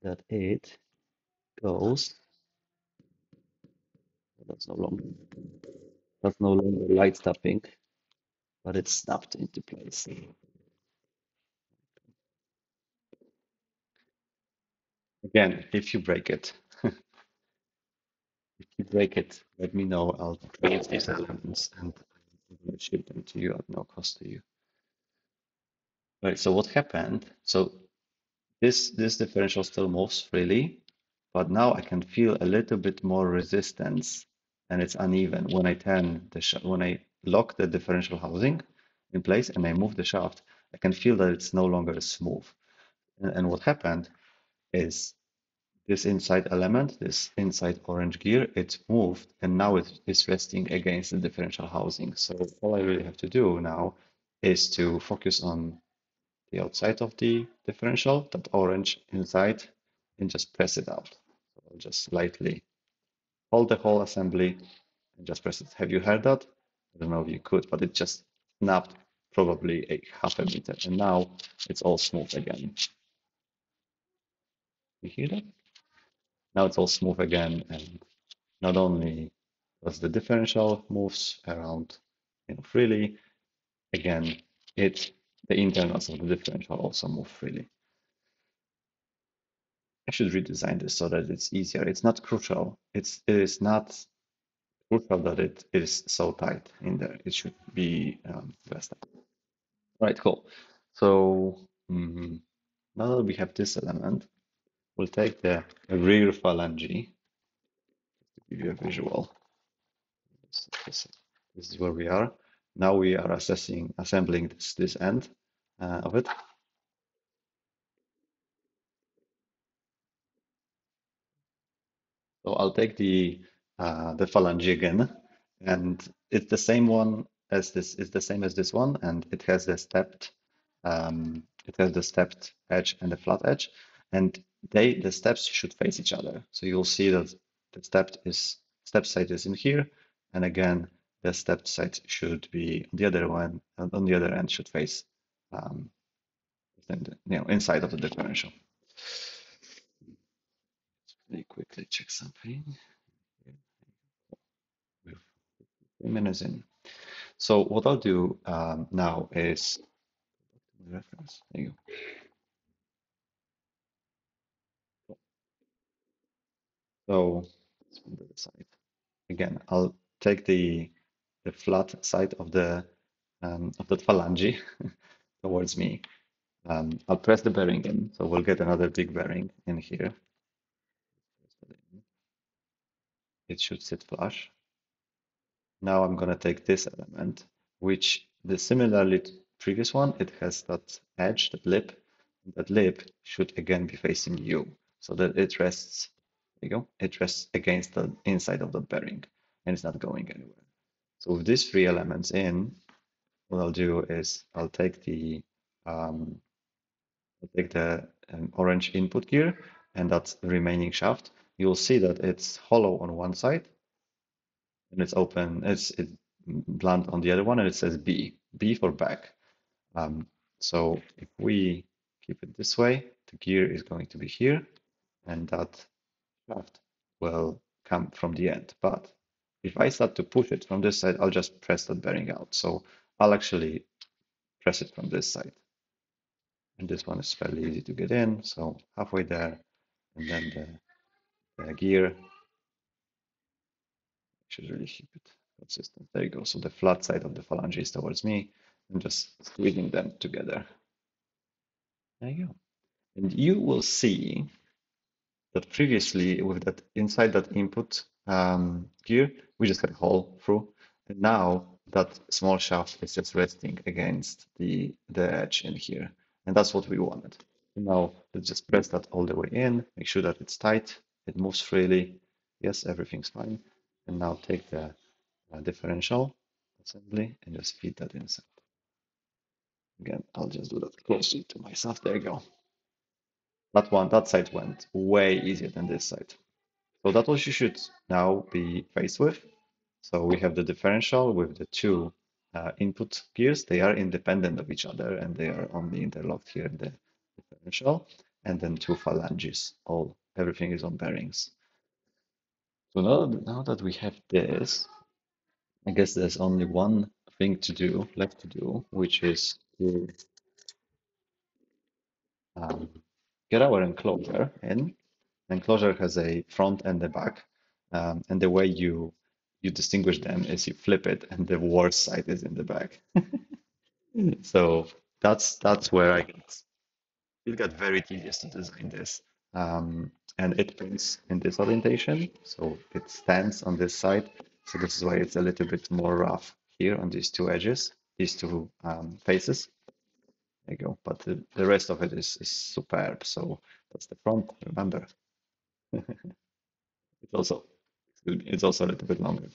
that it goes. That's no longer light tapping, but it's snapped into place. Again, if you break it, let me know. I'll create these elements and I'm going to ship them to you at no cost to you. Right, so what happened? So this differential still moves freely, but now I can feel a little bit more resistance and it's uneven when I turn when I lock the differential housing in place and I move the shaft, I can feel that it's no longer smooth. And what happened is this inside element, this inside orange gear, it moved and now it is resting against the differential housing. So all I really have to do now is to focus on the outside of the differential, that orange inside, and just press it out. So I'll just slightly hold the whole assembly and just press it. Have you heard that? I don't know if you could, but it just snapped probably a half a meter, and now it's all smooth again. You hear that? Now it's all smooth again, and not only does the differential moves around, freely, again, the internals of the differential also move freely. I should redesign this so that it's easier. It's not crucial. It is not crucial that it is so tight in there. It should be less tight. Right, cool. So now that we have this element, we'll take the rear phalange to give you a visual. This is where we are. Now we are assembling this end of it. So I'll take the phalange again, and it's the same one as this. It's the same as this one, and it has the stepped edge and the flat edge, and the steps should face each other. So you'll see that the step side is in here, and again the stepped side should be on the other one, and on the other end should face inside of the differential. Let me quickly check something. We're 3 minutes in. So what I'll do now is reference. There you go. So let's move to the side. Again, I'll take the flat side of that phalange towards me. I'll press the bearing in, so we'll get another big bearing in here. It should sit flush. Now I'm gonna take this element, which similarly to the previous one, it has that edge, that lip. That lip should again be facing you, so that it rests. There you go. It rests against the inside of the bearing, and it's not going anywhere. So with these three elements in, what I'll do is I'll take the orange input gear and that remaining shaft. You'll see that it's hollow on one side and it's open, it's blunt on the other one, and it says B for back. Um, so if we keep it this way, the gear is going to be here, and that shaft will come from the end. But if I start to push it from this side, I'll just press that bearing out. So I'll actually press it from this side. And this one is fairly easy to get in. So halfway there, and then the gear should really keep it consistent. There you go. So the flat side of the phalange is towards me, and just squeezing them together. There you go. And you will see that previously with that inside that input gear, we just had a hole through. And now that small shaft is just resting against the edge in here. And that's what we wanted. Now let's just press that all the way in, make sure that it's tight, it moves freely. Yes, everything's fine. And now take the differential assembly and just feed that inside. Again, I'll just do that closely to myself. There you go. That side went way easier than this side. So that's what you should now be faced with. So we have the differential with the two input gears. They are independent of each other and they are only interlocked here in the differential. And then two phalanges. Everything is on bearings. So now that we have this, I guess there's only one thing left to do, which is to get our enclosure in. Enclosure has a front and a back, and the way you distinguish them is you flip it, and the worst side is in the back. So that's where it got very tedious to design this, and it prints in this orientation, so it stands on this side. So this is why it's a little bit more rough here on these two edges, these two faces. There you go. But the rest of it is superb. So that's the front. Remember, it's also a little bit longer.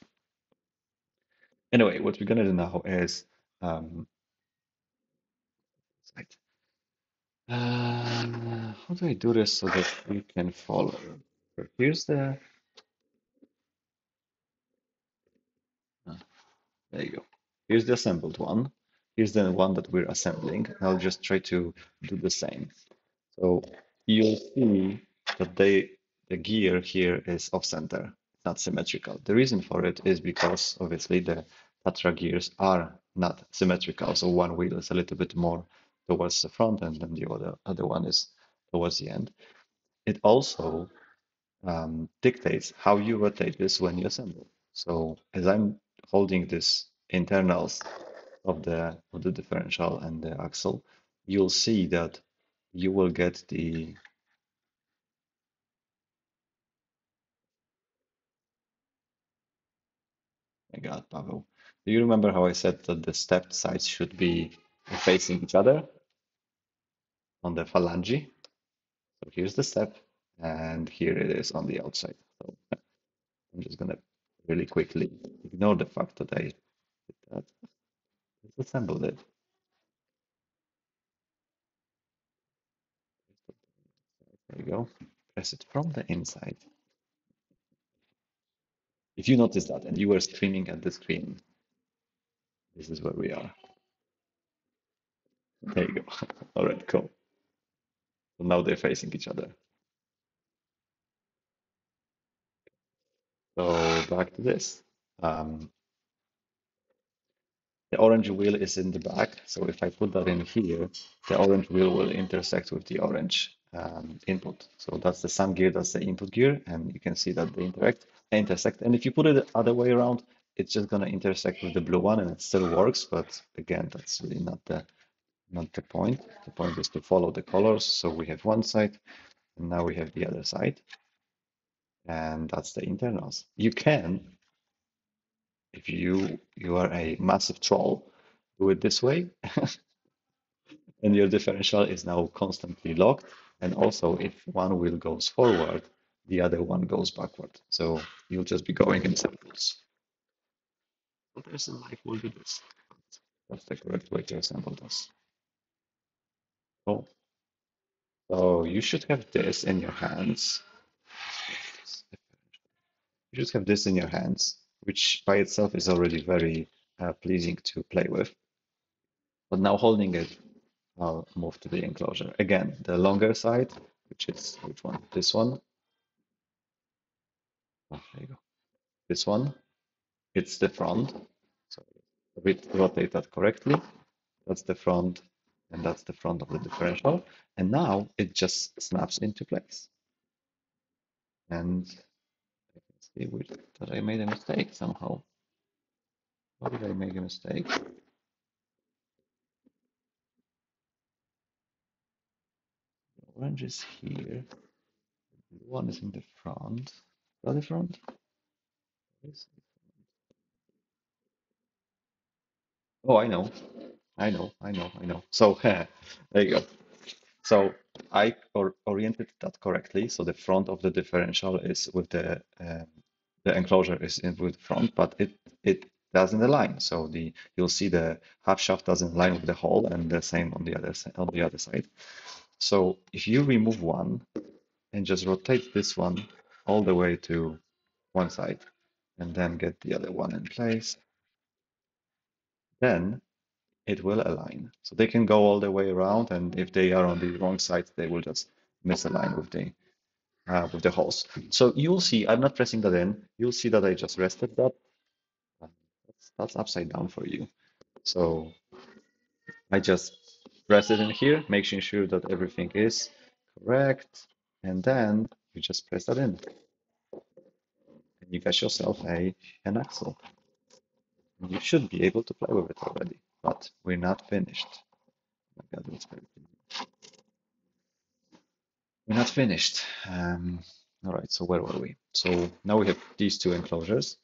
Anyway, what we're gonna do now is right. How do I do this so that we can follow? So here's uh, there you go. Here's the assembled one. Here's the one that we're assembling. I'll just try to do the same. So you'll see that the gear here is off center. It's not symmetrical. The reason for it is because obviously the Tatra gears are not symmetrical. So one wheel is a little bit more towards the front and then the other one is towards the end. It also dictates how you rotate this when you assemble. So as I'm holding this internals of the differential and the axle, you'll see that you will get the my God, Pavel. Do you remember how I said that the stepped sides should be facing each other on the phalange? So here's the step, and here it is on the outside. So I'm just gonna really quickly ignore the fact that I did that. Let's assemble it. There you go. Press it from the inside. If you notice that and you were streaming at the screen, this is where we are. There you go. All right, cool. So now they're facing each other. So back to this. The orange wheel is in the back, so if I put that in here, the orange wheel will intersect with the orange input. So that's the sun gear, that's the input gear, and you can see that they intersect. And if you put it the other way around, it's just gonna intersect with the blue one, and it still works. But again, that's really not the point. The point is to follow the colors. So we have one side, and now we have the other side, and that's the internals. You can, if you are a massive troll, do it this way. And your differential is now constantly locked. And also, if one wheel goes forward, the other one goes backward. So you'll just be going in circles. What else in life will do this? That's the correct way to assemble this. Cool. So you should have this in your hands. You should have this in your hands, which by itself is already very pleasing to play with. But now holding it, I'll move to the enclosure. Again, the longer side, which is which one? This one. Oh, there you go. This one. It's the front. So rotate that correctly. That's the front, and that's the front of the differential. And now it just snaps into place. And I can see that I made a mistake somehow. How did I make a mistake? The orange is here. The blue one is in the front. Is that the front? Yes. Oh, I know. I know. So there you go. So I oriented that correctly. So the front of the differential is with the enclosure is in with the front, but it doesn't align. So you'll see the half shaft doesn't align with the hole, and the same on the other side. So if you remove one and just rotate this one all the way to one side, and then get the other one in place, then it will align. So they can go all the way around, and if they are on the wrong side, they will just misalign with the holes. So you'll see, I'm not pressing that in. You'll see that I just rested that. That's upside down for you. So I just press it in here, making sure that everything is correct, and then you just press that in, and you get yourself an axle. You should be able to play with it already, but we're not finished. Oh my God, that's very We're not finished. All right, so where were we? So now we have these two enclosures.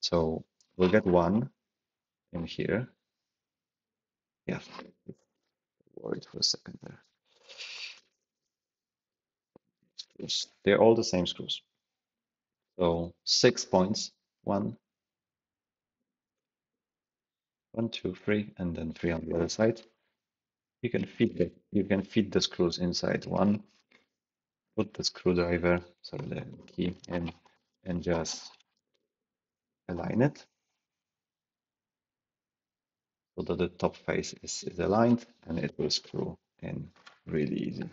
So we'll get one in here. Yeah, worried for a second there. Screws. They're all the same screws. So 6 points, one, one, two, three, and then three on the other side. You can feed the screws inside one. Put the screwdriver, sorry, the key in, and just align it so that the top face is aligned, and it will screw in really easy.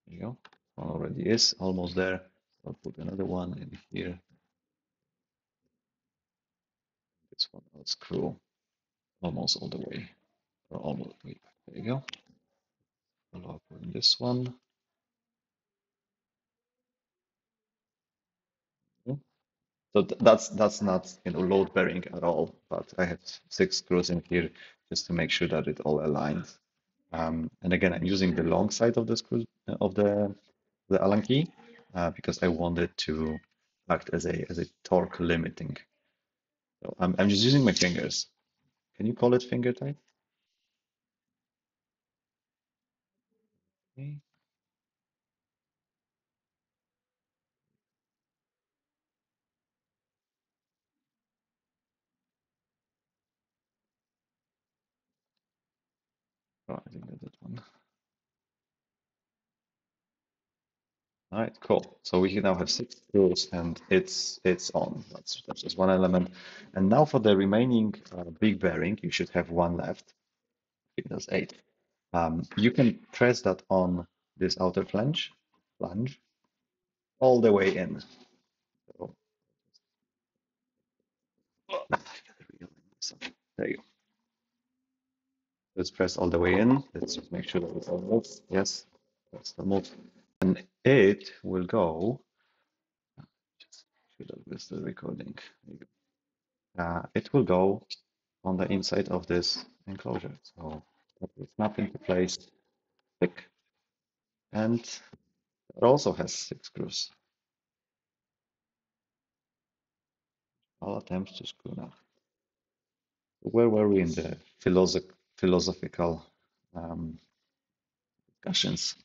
There you go. One already is almost there. I'll put another one in here. This one I'll screw almost all the way, or almost. Wait, there you go. I'll put this one. So that's not load bearing at all, but I have 6 screws in here just to make sure that it all aligns. And again, I'm using the long side of the screw of the Allen key because I want it to act as a torque limiting. So I'm just using my fingers. Can you call it finger type? Okay. Oh, I think that's that one. All right, cool. So we now have 6 screws, and it's on. That's just one element. And now for the remaining big bearing, you should have one left. I think that's 8. You can press that on this outer flange, all the way in. So, there you go. Let's press all the way in. Let's just make sure that it's all moves. Yes, that's the move. And it will go. Just make sure that this is the recording. There you go. It will go on the inside of this enclosure. So that will snap into place, click, and it also has 6 screws. All attempts to screw now. Where were we in the philosophical discussions?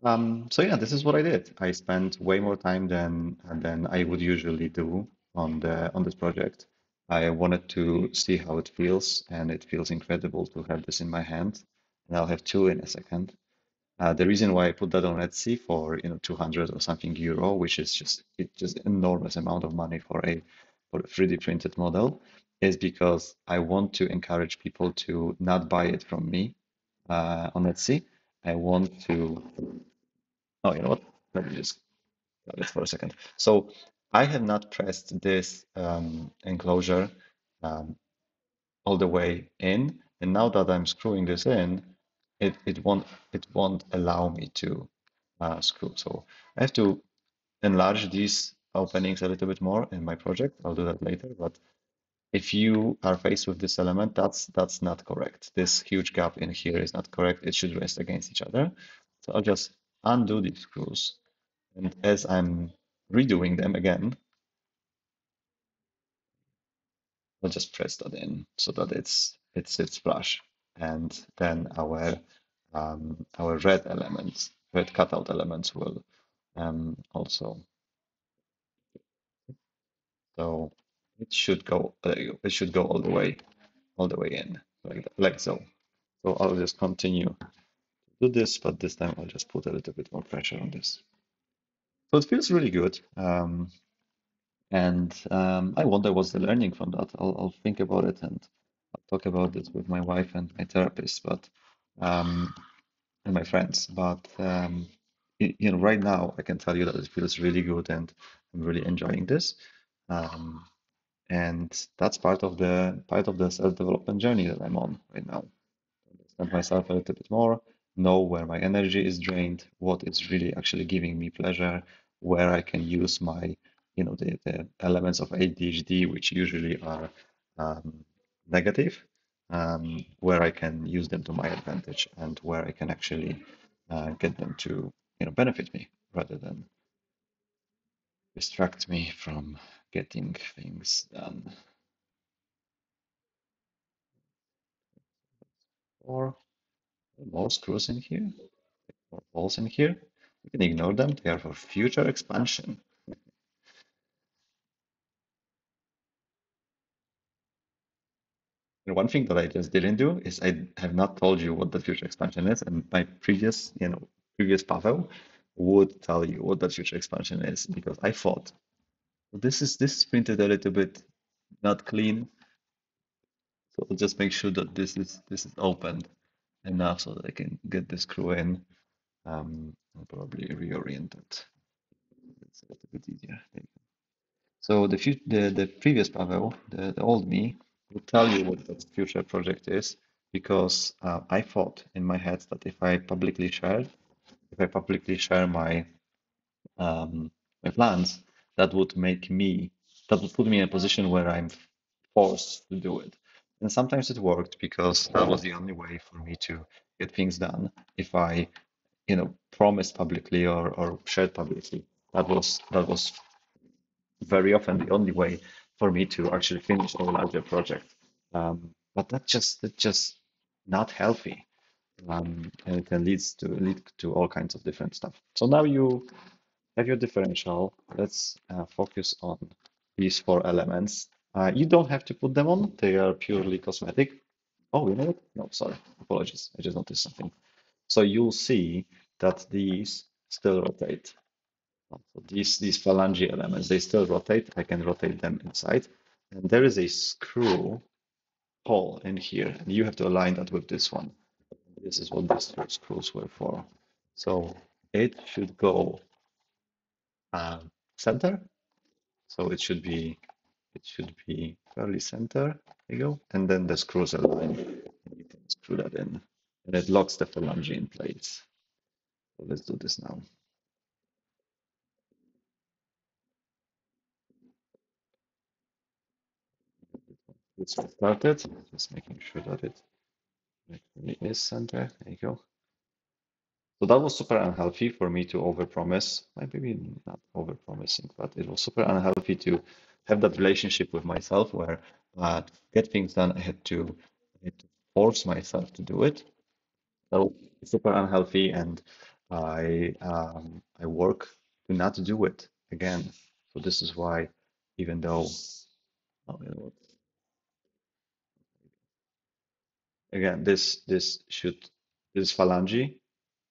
So yeah, this is what I did. I spent way more time than I would usually do on this project. I wanted to see how it feels, and it feels incredible to have this in my hand. And I'll have two in a second. The reason why I put that on Etsy for 200 or something euro, which is just enormous amount of money for a 3D printed model, is because I want to encourage people to not buy it from me on Etsy. I want to. Oh, you know what? Let me just got it for a second. So I have not pressed this enclosure um, all the way in, and now that I'm screwing this in, it won't allow me to screw. So I have to enlarge these openings a little bit more in my project. I'll do that later, but if you are faced with this element, that's not correct. This huge gap in here is not correct. It should rest against each other. So I'll just undo these screws. And as I'm redoing them again, I'll just press that in so that it sits flush. And then our red elements, red cutout elements will also. So it should go, there you go. It should go all the way in, like so. So I'll just continue to do this, but this time I'll just put a little bit more pressure on this. So it feels really good. And I wonder what's the learning from that. I'll think about it and I'll talk about it with my wife and my therapist, but um, and my friends. But right now I can tell you that it feels really good and I'm really enjoying this. Um, and that's part of the self-development journey that I'm on right now. Understand myself a little bit more, know where my energy is drained, what is really actually giving me pleasure, where I can use the elements of ADHD, which usually are negative, where I can use them to my advantage and where I can actually get them to, benefit me rather than distract me from getting things done. Or more screws in here. Or balls in here. You can ignore them. They are for future expansion. And one thing that I just didn't do is I have not told you what the future expansion is. And my previous Pavel would tell you what that future expansion is because I thought this is printed a little bit not clean. So I'll just make sure that this is opened enough so that I can get the screw in. I'll probably reorient it. It's a little bit easier. So the previous Pavel, the old me, would tell you what that future project is because I thought in my head that if I publicly share my plans, that would put me in a position where I'm forced to do it. And sometimes it worked because that was the only way for me to get things done. If I, promised publicly or shared publicly, that was very often the only way for me to actually finish a larger project. But that's just not healthy, and it can lead to all kinds of different stuff. So now you have your differential. Let's focus on these four elements. You don't have to put them on; they are purely cosmetic. Oh, you know what? No, sorry, apologies. I just noticed something. So you'll see that these still rotate. So these phalange elements, they still rotate. I can rotate them inside. And there is a screw hole in here, and you have to align that with this one. This is what these two screws were for. So it should go center. So it should be fairly center. There you go. And then the screws align. And you can screw that in. And it locks the phalange in place. So let's do this now. Let's get started. Just making sure that it actually is center. There you go. So that was super unhealthy for me to overpromise. Maybe not overpromising, but it was super unhealthy to have that relationship with myself where to get things done, I had to force myself to do it. So super unhealthy, and I work to not do it again. So this is why, even though, oh, you know what? Again, this phalange,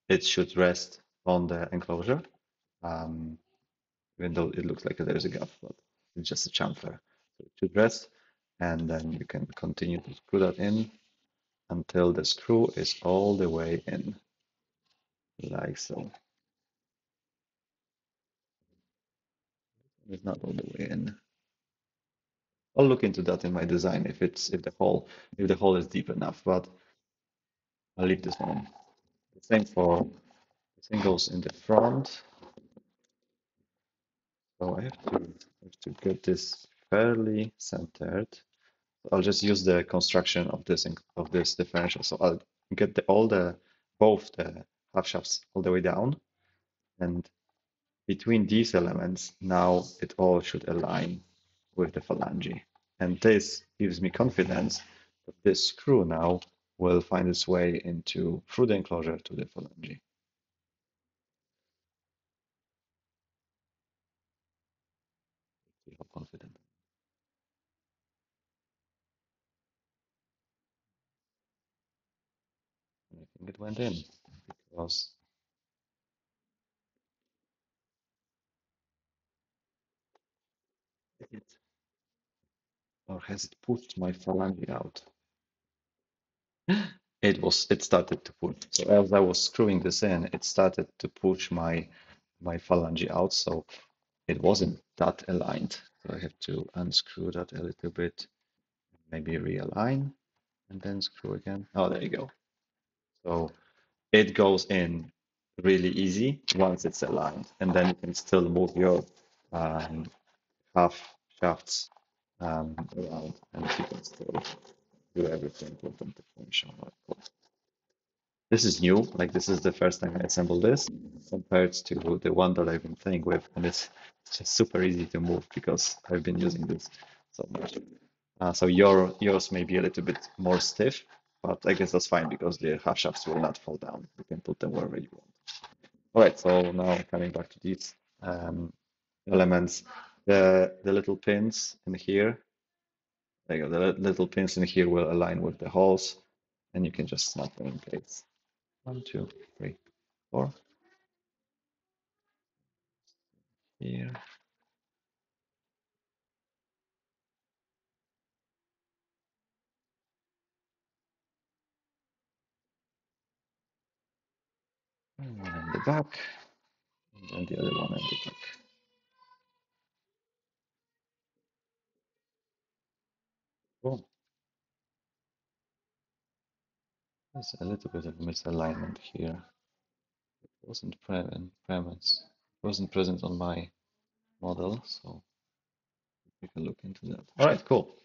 it should rest on the enclosure, um, even though it looks like there's a gap, but it's just a chamfer. So it should rest, and then you can continue to screw that in until the screw is all the way in, like so. It's not all the way in. I'll look into that in my design if the hole is deep enough, but I'll leave this one. The same for the same goes in the front. So I have to get this fairly centered. I'll just use the construction of this differential. So I'll get both the half shafts all the way down, and between these elements, now it all should align with the phalange. And this gives me confidence that this screw now will find its way through the enclosure to the phalange. See how confident. And I think it went in because it, or has it pushed my phalange out? It started to push. So as I was screwing this in, it started to push my phalange out. So it wasn't that aligned. So I have to unscrew that a little bit, maybe realign, and then screw again. Oh, there you go. So it goes in really easy once it's aligned, and then you can still move your um, half shafts around, and you can still do everything with the differential. This is new, like this is the first time I assembled this compared to the one that I've been playing with, and it's just super easy to move because I've been using this so much. So yours may be a little bit more stiff, but I guess that's fine because the half shafts will not fall down. You can put them wherever you want. All right, so now coming back to these um, elements, the little pins in here, there you go, the little pins in here will align with the holes, and you can just snap them in place. 1, 2, 3, 4. Here. And one in the back, and then the other one in the back. Cool. There's a little bit of misalignment here. It wasn't present on my model, so we can look into that. All right, cool.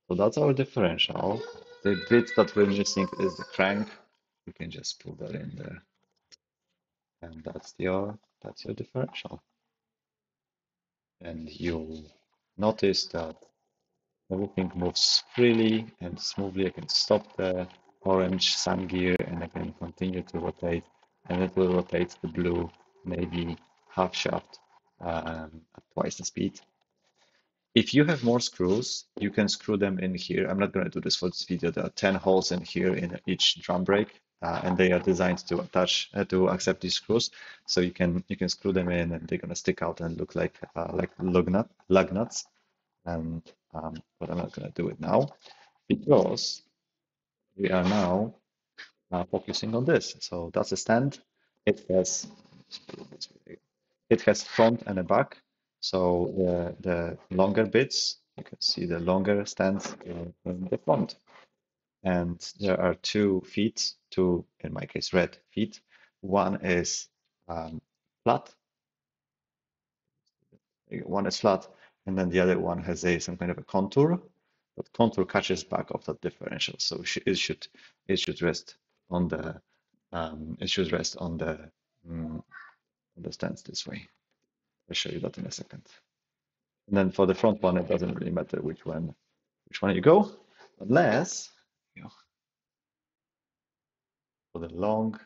So that's our differential. The bit that we're missing is the crank. You can just put that in there, and that's your differential. And you'll notice that everything moves freely and smoothly. I can stop the orange sun gear and I can continue to rotate, and it will rotate the blue navy half shaft at twice the speed. If you have more screws, you can screw them in here. I'm not going to do this for this video. There are 10 holes in here in each drum brake, and they are designed to to accept these screws. So you can screw them in, and they're going to stick out and look like lug nuts. And but I'm not going to do it now because we are now focusing on this. So that's a stand. It has it has front and a back. So the longer bits, you can see the longer stands in the front. And there are 2 feet, 2 in my case red feet. One is flat, and then the other one has some kind of a contour. But contour catches back of that differential, so it should rest on the on the stands this way. I'll show you that in a second. And then for the front one, it doesn't really matter which one you go, unless you know, for the long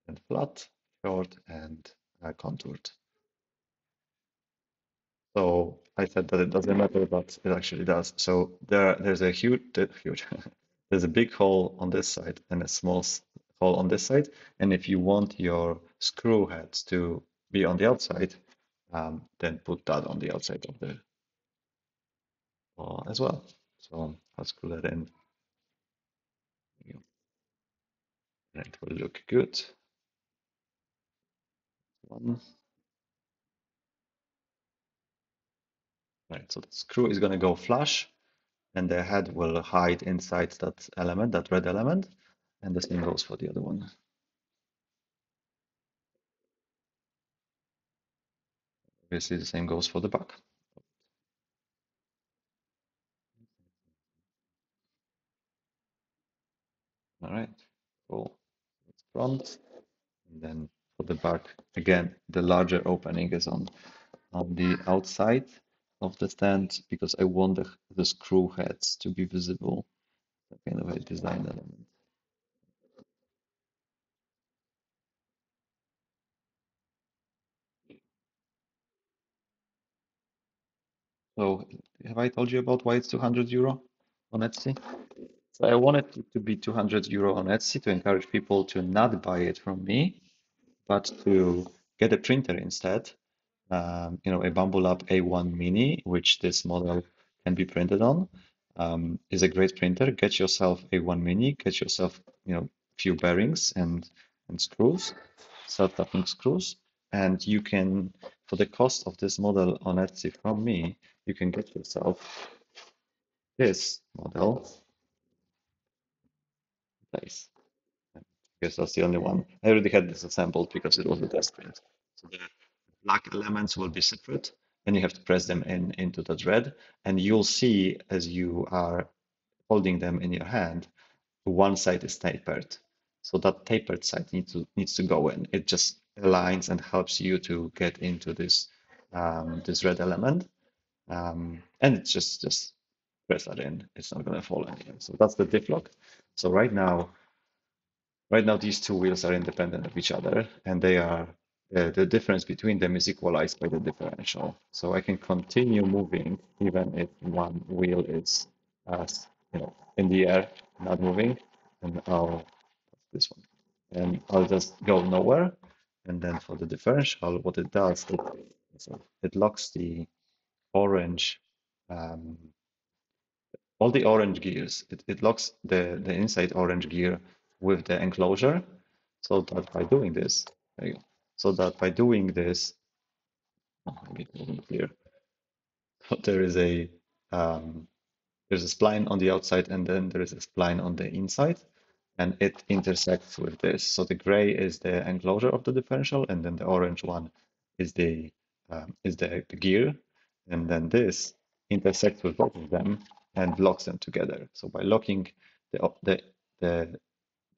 and flat. short and contoured. So I said that it doesn't matter, but it actually does. So there's a huge there's a big hole on this side and a small hole on this side. And if you want your screw heads to be on the outside, then put that on the outside of the as well. So I'll screw that in. And it will look good. One. Right, so the screw is going to go flush, and the head will hide inside that element, that red element, and the same goes for the other one. Obviously, the same goes for the back. All right, cool. That's front, and then for the back, again, the larger opening is on the outside of the stand because I want the screw heads to be visible. Kind of a design element. So have I told you about why it's 200 euro on Etsy? So I wanted it to be 200 euro on Etsy to encourage people to not buy it from me, but to get a printer instead. A Bumble Lab A1 Mini, which this model can be printed on, is a great printer. Get yourself A1 Mini, get yourself, few bearings and screws, self-tapping screws, and you can, for the cost of this model on Etsy from me, you can get yourself this model in place. I guess that's the only one. I already had this assembled because it was a test print. So the black elements will be separate, and you have to press them into the thread, and you'll see as you are holding them in your hand, one side is tapered. So that tapered side needs to go in. It just aligns and helps you to get into this red element, and it's just press that in. It's not going to fall anywhere. So that's the diff lock. So right now, these two wheels are independent of each other, and the difference between them is equalized by the differential. So I can continue moving even if one wheel is, uh, in the air, not moving, and this one, and I'll just go nowhere. And then for the differential, what it does, it locks the orange, um, all the orange gears. It locks the inside orange gear with the enclosure, so that by doing this, there you go. So that by doing this, maybe it wasn't clear. There is um, there's a spline on the outside, and then there is a spline on the inside, and it intersects with this. So the gray is the enclosure of the differential, and then the orange one is the gear, and then this intersects with both of them and locks them together. So by locking the the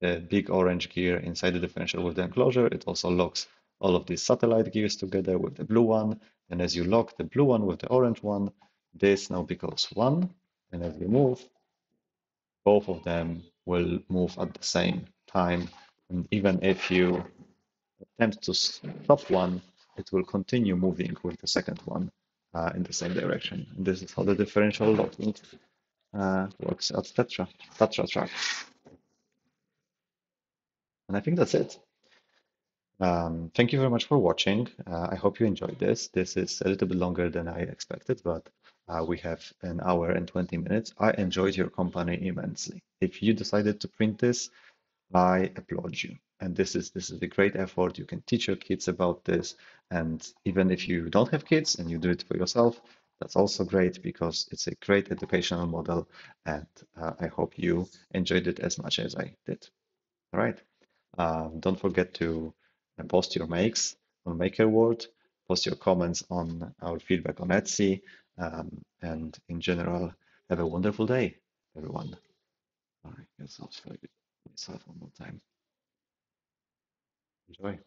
the big orange gear inside the differential with the enclosure, it also locks all of these satellite gears together with the blue one. And as you lock the blue one with the orange one, this now becomes one. And as you move, both of them will move at the same time. And even if you attempt to stop one, it will continue moving with the second one in the same direction. And this is how the differential locking works at Tatra track. And I think that's it. Thank you very much for watching. I hope you enjoyed this. This is a little bit longer than I expected, but we have an hour and 20 minutes. I enjoyed your company immensely. If you decided to print this, I applaud you. And this is a great effort. You can teach your kids about this. And even if you don't have kids and you do it for yourself, that's also great because it's a great educational model. And I hope you enjoyed it as much as I did. All right. Don't forget to post your makes on MakerWorld, post your comments on our feedback on Etsy, and in general, have a wonderful day, everyone. All right, guess I'll try it myself one more time. Enjoy.